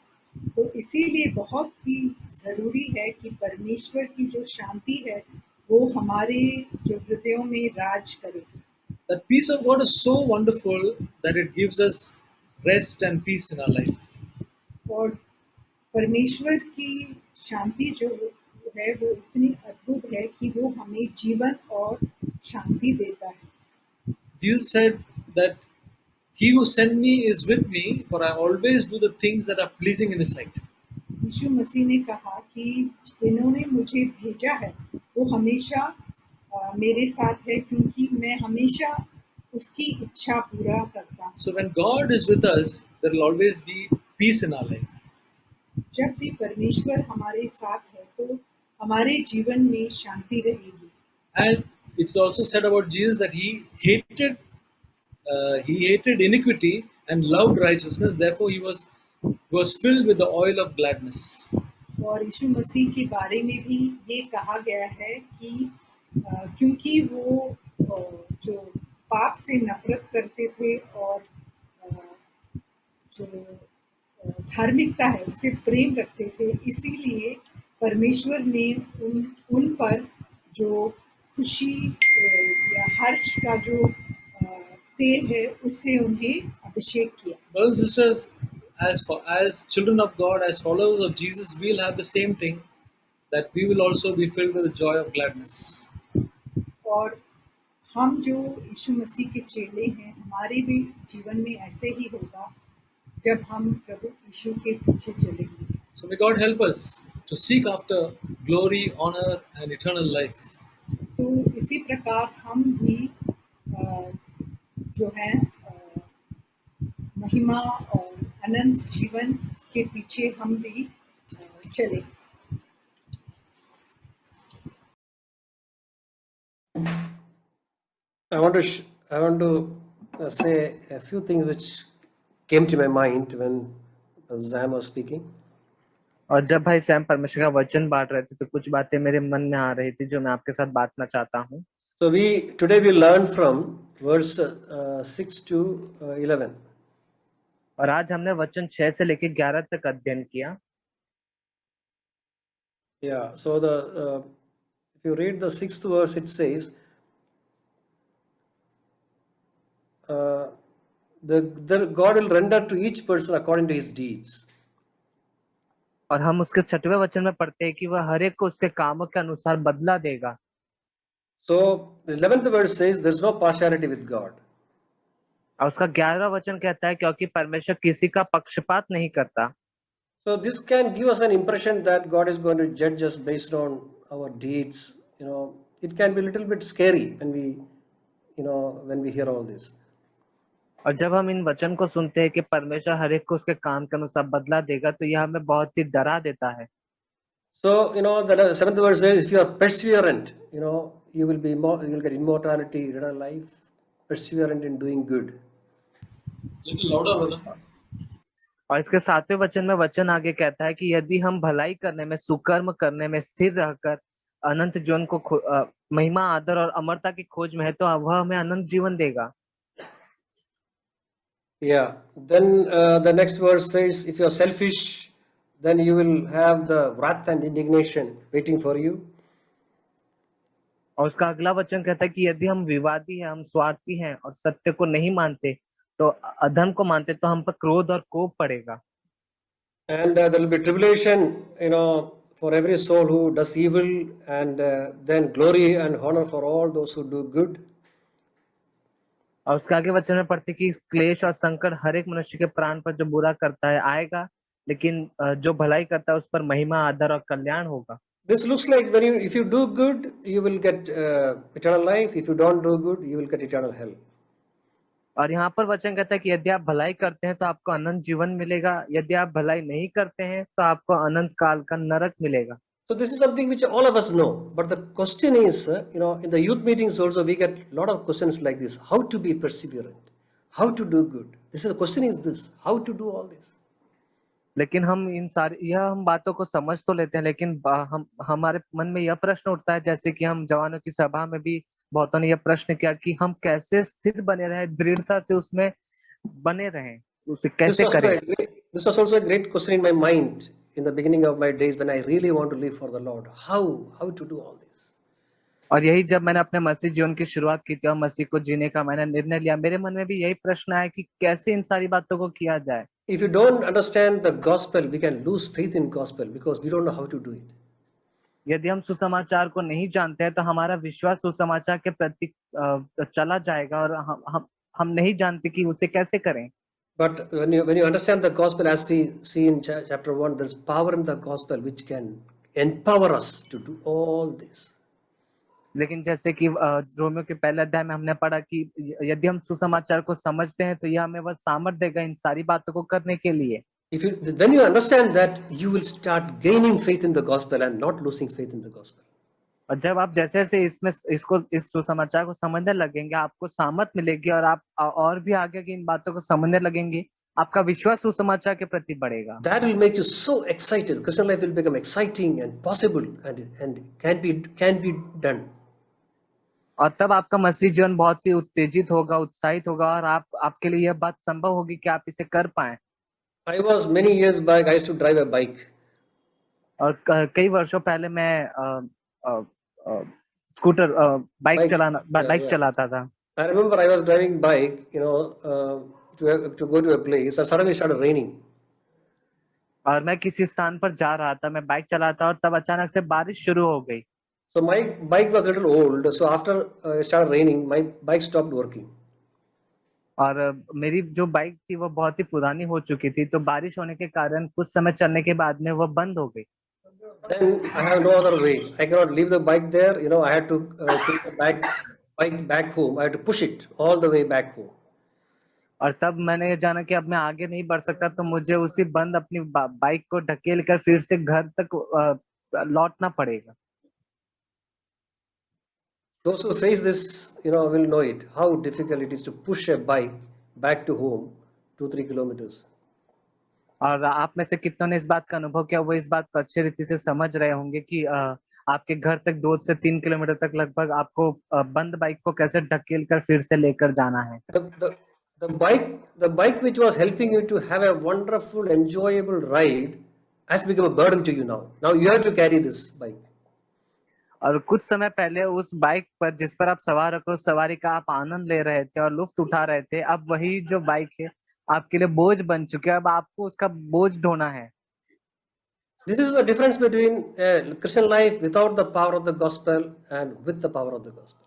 S5: तो इसीलिए बहुत ही जरूरी है कि परमेश्वर की जो शांति है वो हमारे जो हृदयों में राज करे।
S4: That peace of God is so wonderful that it gives us rest and peace in our life.
S5: और परमेश्वर की शांति जो है वो इतनी अद्भुत है कि वो हमें जीवन और शांति देता है।
S4: Jesus said that He who sent me is with me, for I always do the things that are pleasing in His sight.
S5: यीशु मसीह ने कहा कि इन्होंने मुझे भेजा है वो हमेशा मेरे साथ है, क्योंकि मैं हमेशा उसकी इच्छा पूरा करता हूँ।
S4: So when God is with us, there will always be peace in our life.
S5: जब भी परमेश्वर हमारे साथ है तो हमारे जीवन में शांति रहेगी।
S4: And it's also said about Jesus that He hated iniquity and loved righteousness. Therefore, He was filled with the oil of gladness.
S5: और यीशु मसीह के बारे में भी ये कहा गया है कि क्योंकि वो जो पाप से नफरत करते थे और जो धार्मिकता है उससे प्रेम रखते थे, इसीलिए परमेश्वर ने उन पर जो खुशी या हर्ष का जो तेल है उससे उन्हें अभिषेक किया।
S4: Brothers and sisters, as children of God, as followers of Jesus, we'll have the same thing, that we will also be filled with the joy of gladness.
S5: और हम जो यीशु मसीह के चेले हैं, हमारे भी जीवन में ऐसे ही होगा जब हम प्रभु यीशु के पीछे चलेंगे।
S4: So may God help us to seek after glory, honor, and eternal life.
S5: तो इसी प्रकार हम भी जो है महिमा और अनंत जीवन के पीछे हम भी चले।
S6: I want to say a few things which came to my mind when Sam was speaking.
S2: और जब भाई सैम परमेश्वर का वचन बांट रहे थे तो कुछ बातें मेरे मन में आ रही थी जो मैं आपके साथ बांटना चाहता हूँ।
S6: So today we learned from verse 6 to 11.
S2: और आज हमने वचन 6 से लेकर 11 तक अध्ययन किया।
S6: Yeah, so if you read the 6th verse, it says, God will render to each person according to his deeds.
S2: और हम उसके 6वें वचन में पढ़ते हैं कि वह हर एक को उसके कामों के अनुसार बदला देगा।
S6: So the 11th verse says there's no partiality with God.
S2: और उसका 11वां वचन कहता है क्योंकि परमेश्वर किसी का पक्षपात नहीं करता।
S6: So this can give us an impression that God is going to judge us based on our deeds. It can be a little bit scary when we hear all this.
S2: और जब हम इन वचन को सुनते हैं कि परमेश्वर हर एक को उसके काम के अनुसार बदला देगा तो यह हमें बहुत ही डरा देता है।
S6: So the 7th verse says, if you are perseverant, you will get immortality, eternal life, perseverant in doing good.
S4: Little louder, brother.
S2: और इसके 7वें वचन में वचन आगे कहता है कि यदि हम भलाई करने में, सुकर्म करने में स्थिर रहकर अनंत जीवन को महिमा, आदर और अमरता की खोज में है तो वह हमें अनंत जीवन देगा।
S6: Yeah. Then the next verse says, if you are selfish, then you will have the wrath and indignation waiting for you.
S2: और उसका अगला वचन कहता है कि यदि हम विवादी हैं, हम स्वार्थी हैं और सत्य को नहीं मानते, तो अधर्म को मानते, तो हम पर क्रोध और कोप पड़ेगा।
S6: And there will be tribulation, for every soul who does evil, and then glory and honor for all those who do good.
S2: और उसके आगे वचन में पढ़ते कि क्लेश और संकट हर एक मनुष्य के प्राण पर जो बुरा करता है आएगा, लेकिन जो भलाई करता है उस पर महिमा, आदर और कल्याण होगा।
S6: This looks like if you do good, you will get eternal life. If you don't do good, you will get eternal hell.
S2: और यहाँ पर वचन कहता है कि यदि आप भलाई करते हैं तो आपको अनंत जीवन मिलेगा, यदि आप भलाई नहीं करते हैं तो आपको अनंत काल का नरक मिलेगा।
S6: So this is something which all of us know, but the question is, in the youth meetings also we get a lot of questions like this: how to be perseverant, how to do good. The question is this: how to do all this?
S2: लेकिन हम इन सारी यह हम बातों को समझ तो लेते हैं, लेकिन हम हमारे मन में यह प्रश्न उठता है, जैसे कि हम जवानों की सभा में भी बहुतों ने यह प्रश्न किया कि हम कैसे स्थिर बने रहें, दृढ़ता से उसमें बने रहें, उसे कैसे करें।
S6: This was also a great question in my mind in the beginning of my days when I really want to live for the Lord. How to do all this?
S2: और यही जब मैंने अपने मसीह जीवन की शुरुआत की थी और मसीह को जीने का मैंने निर्णय लिया, मेरे मन में भी यही प्रश्न आया कि कैसे इन सारी बातों को किया जाए।
S6: If you don't understand the gospel, we can lose faith in gospel because we don't know how to do it.
S2: यदि हम सुसमाचार को नहीं जानते हैं तो हमारा विश्वास सुसमाचार के प्रति चला जाएगा और हम नहीं जानते कि उसे कैसे करें।
S6: But when you understand the gospel, as we see in chapter 1, there's power in the gospel which can empower us to do all this.
S2: लेकिन जैसे कि रोमियो के पहले अध्याय में हमने पढ़ा कि यदि हम सुसमाचार को समझते हैं तो यह हमें वह सामर्थ देगा इन सारी बातों को करने के लिए।
S6: When you understand that, you will start gaining faith in the gospel and not losing faith in the gospel.
S2: और जब आप जैसे जैसे इस सुसमाचार को समझने लगेंगे, आपको सामर्थ मिलेगी और आप और भी आगे की इन बातों को समझने लगेंगे, आपका विश्वास सुसमाचार के प्रति बढ़ेगा।
S6: That will make you so excited. Christian life will become exciting and possible and can be done.
S2: और तब आपका मसीह जीवन बहुत ही उत्तेजित होगा, उत्साहित होगा और आपके लिए यह बात संभव होगी कि आप इसे कर पाएं।
S6: I was many years back, I used to drive a bike.
S2: और कई वर्षों पहले मैं स्कूटर बाइक चलाता था।
S6: I remember I was driving bike, to go to a place, and suddenly it started raining.
S2: और मैं किसी स्थान पर जा रहा था, मैं बाइक चला था और तब अचानक से बारिश शुरू हो गई।
S6: So my bike was a little old, so after it started raining, my bike stopped working.
S2: और मेरी जो बाइक थी वो बहुत ही पुरानी हो चुकी थी, तो बारिश होने के कारण कुछ समय चलने के बाद में वह बंद हो गई।
S6: Then I have no other way. I cannot leave the bike there. I had to take the bike back home. I had to push it all the way back home.
S2: और तब मैंने जाना कि अब मैं आगे नहीं बढ़ सकता, तो मुझे उसी बंद अपनी बाइक को ढकेल कर फिर से घर तक लौटना पड़ेगा।
S6: Those who face this, will know it, how difficult it is to push a bike back to home 2-3 kilometers.
S2: और आप में से कितनों ने इस बात का अनुभव किया, वो इस बात को अच्छी रीति से समझ रहे होंगे कि आपके घर तक 2 से 3 किलोमीटर तक लगभग आपको बंद बाइक को कैसे ढकेल कर फिर से लेकर जाना है।
S6: The bike which was helping you to have a wonderful, enjoyable ride has become a burden to you now. Now you have to carry this bike.
S2: और कुछ समय पहले उस बाइक पर जिस पर आप सवार होकर उस सवारी का आप आनंद ले रहे थे और लुत्फ उठा रहे थे, अब वही जो बाइक है आपके लिए बोझ बन चुकी है, अब आपको उसका बोझ ढोना है।
S6: This is the difference between Christian life without the power of the gospel and with the power of the gospel.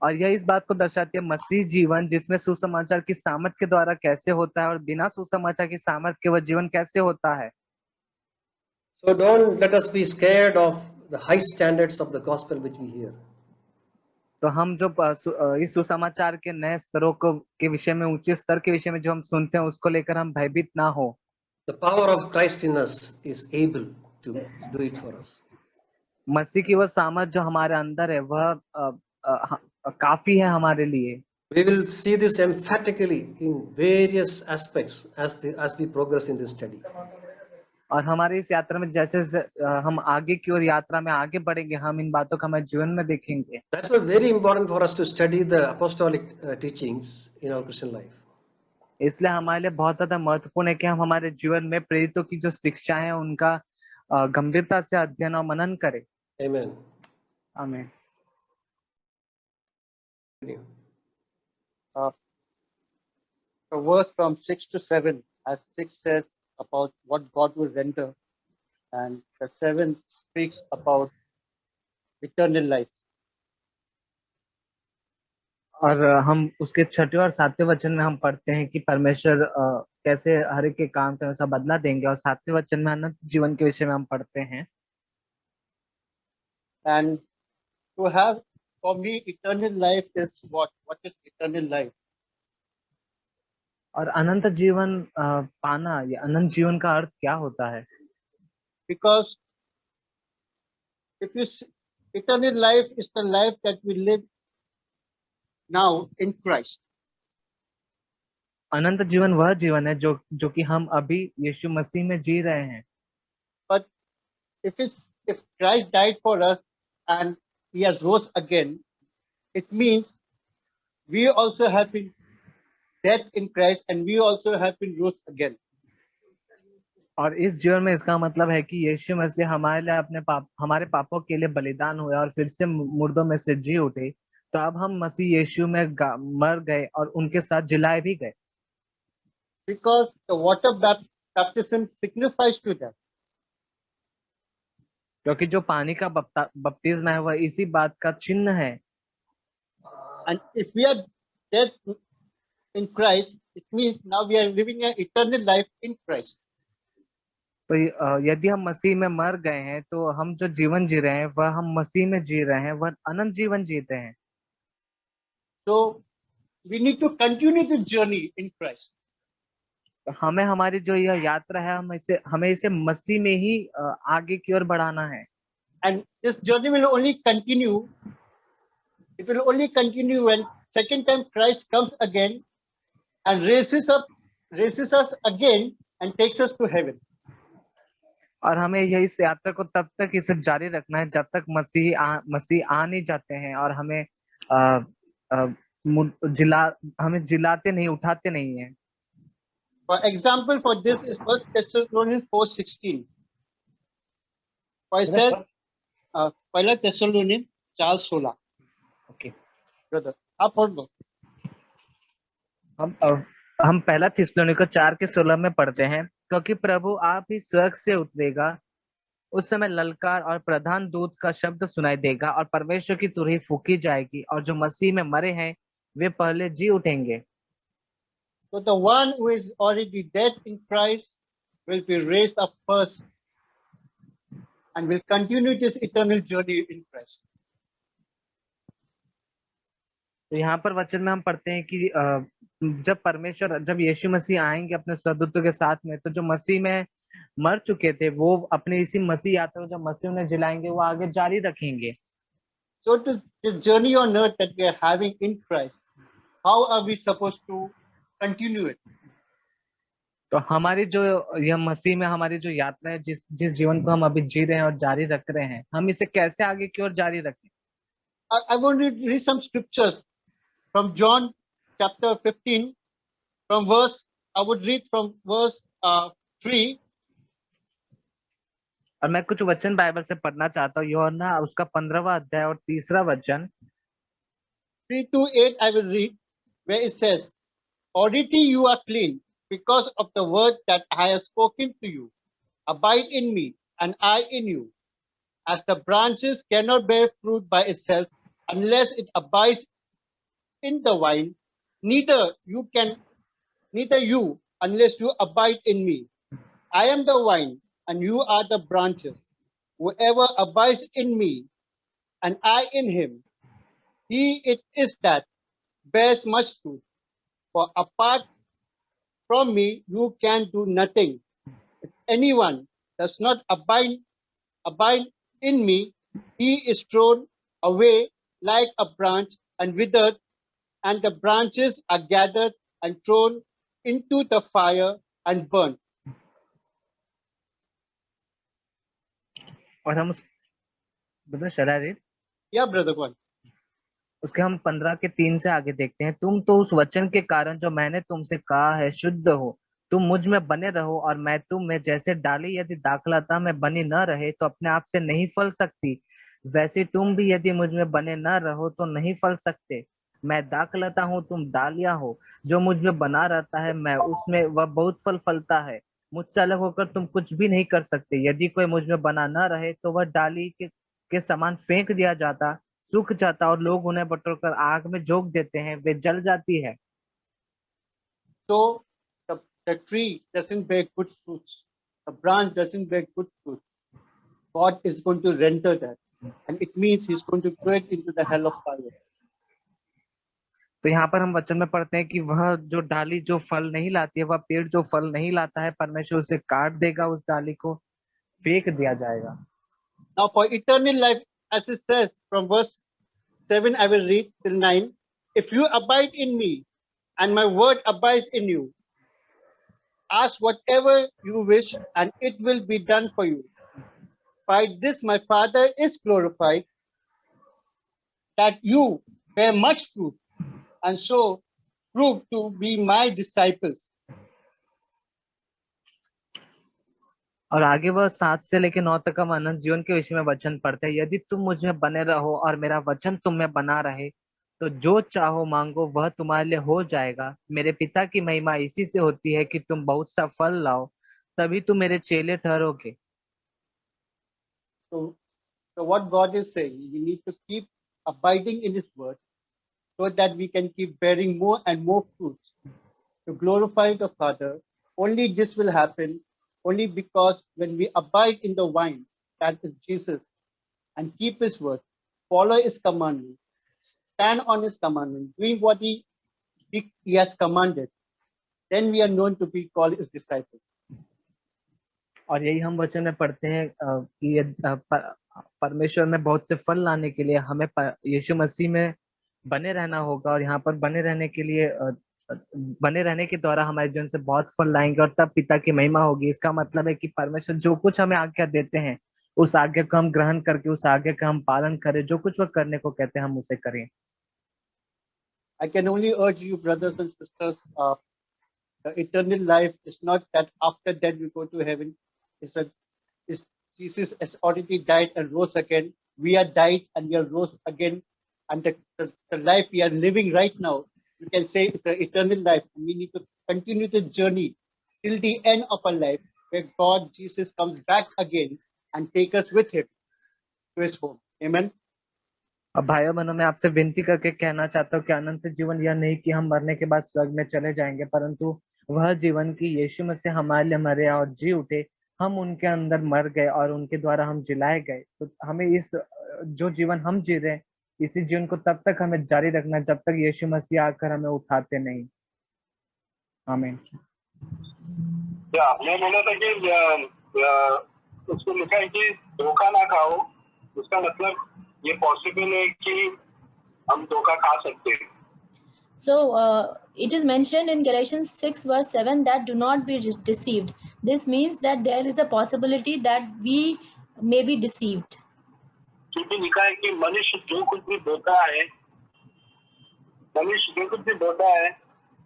S2: और यह इस बात को दर्शाती है मसीह जीवन जिसमें सुसमाचार की सामर्थ के द्वारा कैसे होता है और बिना सुसमाचार की सामर्थ के वह जीवन कैसे होता है।
S6: So don't let us be scared of the high standards of the gospel which we hear.
S2: तो हम जो इस सुसमाचार के नए स्तरों के विषय में, ऊंचे स्तर के विषय में जो हम सुनते हैं, उसको लेकर हम भयभीत ना हो।
S6: The power of Christ in us is able to do it for us.
S2: मसीह की वह सामर्थ जो हमारे अंदर है वह काफी है हमारे लिए।
S6: We will see this emphatically in various aspects as we progress in this study.
S2: और हमारी इस यात्रा में जैसे हम आगे की ओर यात्रा में आगे बढ़ेंगे, हम इन बातों को हमारे जीवन में देखेंगे।
S6: That's why very important for us to study the apostolic teachings in our Christian life.
S2: इसलिए हमारे लिए बहुत ज्यादा महत्वपूर्ण है कि हम हमारे जीवन में प्रेरितों की जो शिक्षा है उनका गंभीरता से अध्ययन और मनन करें।
S6: Amen.
S2: आमीन।
S7: The verse from 6 to 7, as 6 says about what God will render, and the 7 speaks about eternal life.
S2: और हम उसके 6वें और 7वें वचन में हम पढ़ते हैं कि परमेश्वर कैसे हर एक के काम के अनुसार बदला देंगे, और 7वें वचन में अनंत जीवन के विषय में हम पढ़ते हैं।
S7: And to have, for me, eternal life is what? What is eternal life?
S2: और अनंत जीवन पाना, या अनंत जीवन का अर्थ क्या होता है?
S7: Because if you see, eternal life is the life that we live now in Christ.
S2: अनंत जीवन वह जीवन है जो कि हम अभी यीशु मसीह में जी रहे हैं।
S7: But if Christ died for us and he has rose again, it means we also have been dead in Christ and we also have been rose again.
S2: और इस जीवन में इसका मतलब है कि यीशु मसीह हमारे लिए हमारे पापों के लिए बलिदान हुए और फिर से मुर्दों में से जी उठे, तो अब हम मसीह यीशु में मर गए और उनके साथ जिलाए भी गए।
S7: Because the water baptism signifies to that.
S2: क्योंकि जो पानी का बपतिस्मा है वह इसी बात का चिन्ह है।
S7: And if we are dead in Christ, it means now we are living an eternal life in Christ.
S2: तो यदि हम मसीह में मर गए हैं तो हम जो जीवन जी रहे हैं वह हम मसीह में जी रहे हैं, वह अनंत जीवन जीते हैं।
S7: So we need to continue this journey in Christ.
S2: हमें हमारी जो यह यात्रा है हमें इसे मसीह में ही आगे की ओर बढ़ाना है।
S7: And this journey will only continue. It will only continue when second time Christ comes again and raises us again and takes us to heaven.
S2: और हमें यही इस यात्रा को तब तक इसे जारी रखना है जब तक मसीह आ नहीं जाते हैं और हमें हमें जिलाते नहीं, उठाते नहीं है।
S7: For example, for this is 1 Thessalonians 4:16. I said, 1 Thessalonians 4:16.
S2: Okay.
S7: Brother, आप पढ़ दो।
S2: हम पहला थिस्सलुनीके 4:16 में पढ़ते हैं, क्योंकि प्रभु आप ही स्वर्ग से उतरेगा, उस समय ललकार और प्रधान दूत का शब्द सुनाई देगा और परमेश्वर की तुरही फूकी जाएगी और जो मसीह में मरे हैं वे पहले जी उठेंगे।
S7: So the one who is already dead in Christ will be raised up first and will continue this eternal journey in Christ.
S2: तो यहाँ पर वचन में हम पढ़ते हैं कि जब यीशु मसीह आएंगे अपने स्वर्गदूतों के साथ में, तो जो मसीह में मर चुके थे वो अपने इसी मसीह यात्रा जो मसीह उन्हें जिलाएंगे वो आगे जारी रखेंगे।
S7: So to this journey on earth that we are having in Christ, how are we supposed to continue it?
S2: तो हमारी जो यह मसीह में हमारी जो यात्रा है, जिस जीवन को हम अभी जी रहे हैं और जारी रख रहे हैं, हम इसे कैसे आगे की ओर जारी रखें?
S7: I want to read some scriptures from John chapter 15 I would read from verse 3.
S2: और मैं कुछ वचन बाइबल से पढ़ना चाहता हूँ। यूहन्ना उसका 15वां अध्याय और 3रा वचन
S7: 3-8 I will read, where it says, already you are clean because of the word that I have spoken to you. Abide in me and I in you. As the branches cannot bear fruit by itself unless it abides in the vine, neither you unless you abide in me. I am the vine and you are the branches. Whoever abides in me and I in him, he it is that bears much fruit. For apart from me, you can do nothing. If anyone does not abide in me, he is thrown away like a branch and withered, and the branches are gathered and thrown into the fire and burnt.
S2: और हम brother शरारी
S7: Yeah, brother, go on.
S2: उसके हम 15 के 3 से आगे देखते हैं। तुम तो उस वचन के कारण जो मैंने तुमसे कहा है शुद्ध हो, तुम मुझ में बने रहो और मैं तुम में। जैसे डाली यदि दाखलता में बनी न रहे तो अपने आप से नहीं फल सकती, वैसे तुम भी यदि मुझ में बने न रहो तो नहीं फल सकते। मैं दाखलता हूँ, तुम डालियां हो। जो मुझ में बना रहता है मैं उसमें, वह बहुत फल फलता है। मुझसे अलग होकर तुम कुछ भी नहीं कर सकते। यदि कोई मुझ में बना न रहे तो वह डाली के समान फेंक दिया जाता, सूख जाता और लोग उन्हें बटोरकर आग में झोंक देते हैं, वे जल जाती है।
S7: So the tree doesn't bear good fruits, the branch doesn't bear good fruit, God is going to render that, and it means He's going to throw it into the hell of fire.
S2: तो यहाँ पर हम वचन में पढ़ते हैं कि वह जो डाली जो फल नहीं लाती है, वह पेड़ जो फल नहीं लाता है, परमेश्वर उसे काट देगा, उस डाली को फेंक दिया जाएगा।
S7: Now for eternal life, as it says from verse 7, I will read till 9. If you abide in me and my word abides in you. Ask whatever you wish, and it will be done for you. By this my Father is glorified, that you bear much fruit, and so prove to be my disciples.
S2: और आगे वह 7 से लेकर 9 तक हम अनंत जीवन के विषय में वचन पढ़ते हैं। यदि तुम मुझ में बने रहो और मेरा वचन तुम में बना रहे, तो जो चाहो मांगो वह तुम्हारे लिए हो जाएगा। मेरे पिता की महिमा इसी से होती है कि तुम बहुत सा फल लाओ, तभी तुम मेरे चेले ठहरोगे।
S7: So what God is saying, we need to keep abiding in His word, so that we can keep bearing more and more fruits to glorify the Father. Only this will happen only because when we abide in the vine, that is Jesus, and keep His word, follow His commandment, stand on His commandment, doing what He has commanded, then we are known to be called His disciples.
S2: और यही हम वचन में पढ़ते हैं कि परमेश्वर में बहुत से फल लाने के लिए हमें यीशु मसीह में बने रहना होगा, और यहाँ पर बने रहने के लिए बने रहने के द्वारा हमारे जीवन से बहुत फल लाएंगे, और तब पिता की महिमा होगी। इसका मतलब है कि परमेश्वर जो कुछ हमें आज्ञा देते हैं, उस आज्ञा को हम ग्रहण करके उस आज्ञा का हम पालन करें, जो कुछ वह करने को कहते हैं हम उसे करें।
S7: I can only urge you, brothers and sisters, the eternal life is not that after that we go to heaven. It's Jesus has already died and rose again. We are died and we are rose again. And the life we are living right now, you can say it's an eternal life. We need to continue the journey till the end of our life, where God, Jesus, comes back again and take us with Him to His home. Amen.
S2: अब भाइयों बहनों, मैं आपसे विनती करके कहना चाहता हूँ कि अनंत जीवन यह नहीं कि हम मरने के बाद स्वर्ग में चले जाएंगे, परंतु वह जीवन की यीशु मसीह हमारे लिए मरे और जी उठे, हम उनके अंदर मर गए और उनके द्वारा हम जिलाए गए। तो हमें इस जो जीवन हम जी रहे हैं, इसी जीवन को तब तक हमें जारी रखना जब तक यीशु मसीह आकर हमें उठाते नहीं। आमीन।
S3: मैं बोला था कि उसको लिखा है कि धोखा ना खाओ। उसका मतलब ये पॉसिबल है कि हम धोखा खा सकते हैं।
S8: So it is mentioned in Galatians 6 verse 7 that do not be deceived. This means that there is a possibility that we may be deceived.
S3: क्योंकि लिखा है कि मनुष्य जो कुछ भी बोता है,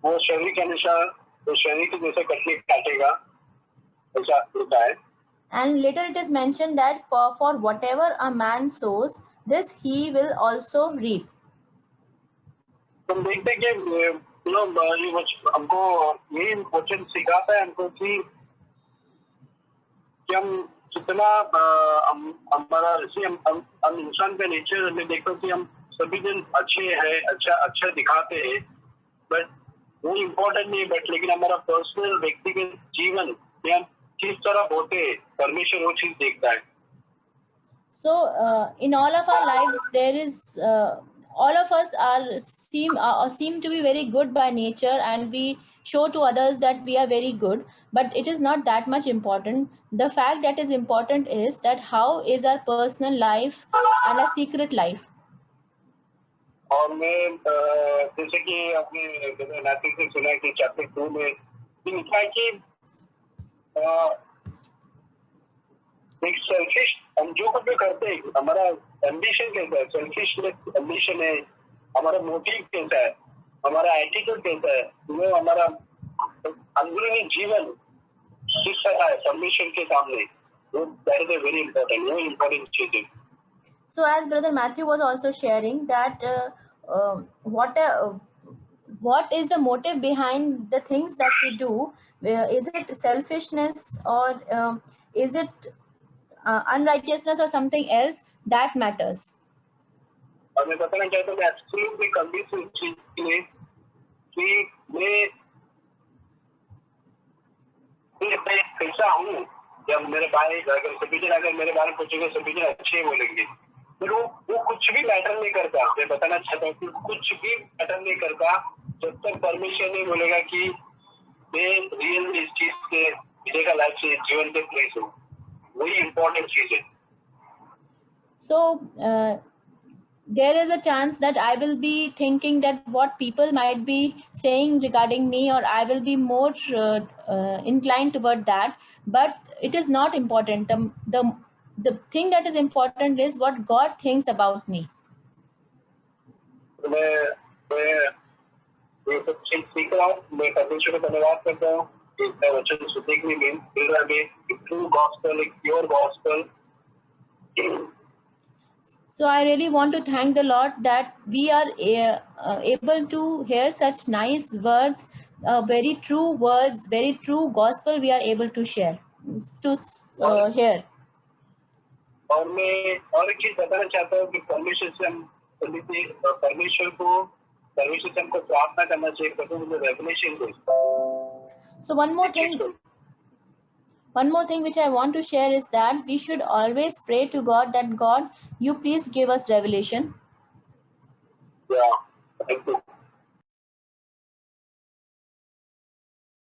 S3: वो शरीर के अनुसार, वो शरीर के जैसे कटने काटेगा, ऐसा होता है।
S8: And later it is mentioned that for whatever a man sows, this he will also reap.
S3: तुम देखते हैं कि हमको यही वचन सिखाता है हमको कि हम कितना हमारा हम इंसान का नेचर में देखते हैं कि हम सभी दिन अच्छे हैं, अच्छा दिखाते हैं, बट वो इम्पोर्टेंट नहीं, बट लेकिन हमारा पर्सनल व्यक्तिगत जीवन में हम किस तरह होते हैं, परमेश्वर वो चीज देखता है।
S8: So in all of our lives there is all of us seem to be very good by nature, and we show to others that we are very good, but it is not that much important. The fact that is important is that how is our personal life and our secret life.
S3: और मैं जैसे कि आपने Matthew से सुना कि chapter 2 में लिखा है कि एक सेल्फिश, हम जो कुछ भी करते हैं, हमारा एम्बिशन कैसा है, सेल्फिशनेस एम्बिशन है, हमारा मोटिव कैसा है, हमारा एटीट्यूड कैसा है, वो हमारा अंदरूनी जीवन किस तरह है परमेश्वर के सामने, वो दैट इज वेरी इंपॉर्टेंट, वो इम्पोर्टेंट चीज है।
S8: So as Brother Matthew was also sharing that what is the motive behind the things that we do? Is it selfishness or is it unrighteousness or something else that matters?
S3: और मैं बताना चाहता हूँ absolutely convince हूँ इस चीज में कि मैं कैसा हूँ। जब मेरे भाई अगर सभी जन अगर मेरे बारे में पूछेंगे, सभी जन अच्छे बोलेंगे, तो वो कुछ भी मैटर नहीं करता। मैं बताना चाहता हूँ कि कुछ भी मैटर नहीं करता जब तक परमेश्वर नहीं बोलेगा कि मैं रियल इस चीज से मिलेगा लाइफ से जीवन से प्लेस हूँ, वही इम्पोर्टेंट चीज है।
S8: So there is a chance that I will be thinking that what people might be saying regarding me, or I will be more inclined toward that. But it is not important. The thing that is important is what God thinks about me.
S3: मैं ये सब चीज सीख रहा हूँ. मैं परमेश्वर को धन्यवाद करता हूँ. इसका वचन सुनने के लिए मिल रहा है. एक ट्रू गॉस्पेल, एक pure gospel.
S8: So I really want to thank the Lord that we are able to hear such nice words, very true words, very true gospel we are able to share, to hear.
S3: और मैं और एक चीज बताना चाहता हूँ कि परमेश्वर से हमको प्रार्थना करना चाहिए, क्योंकि मुझे revelation they.
S8: So one more thing which I want to share is that we should always pray to God that God, you please give us revelation.
S3: Yeah, thank you.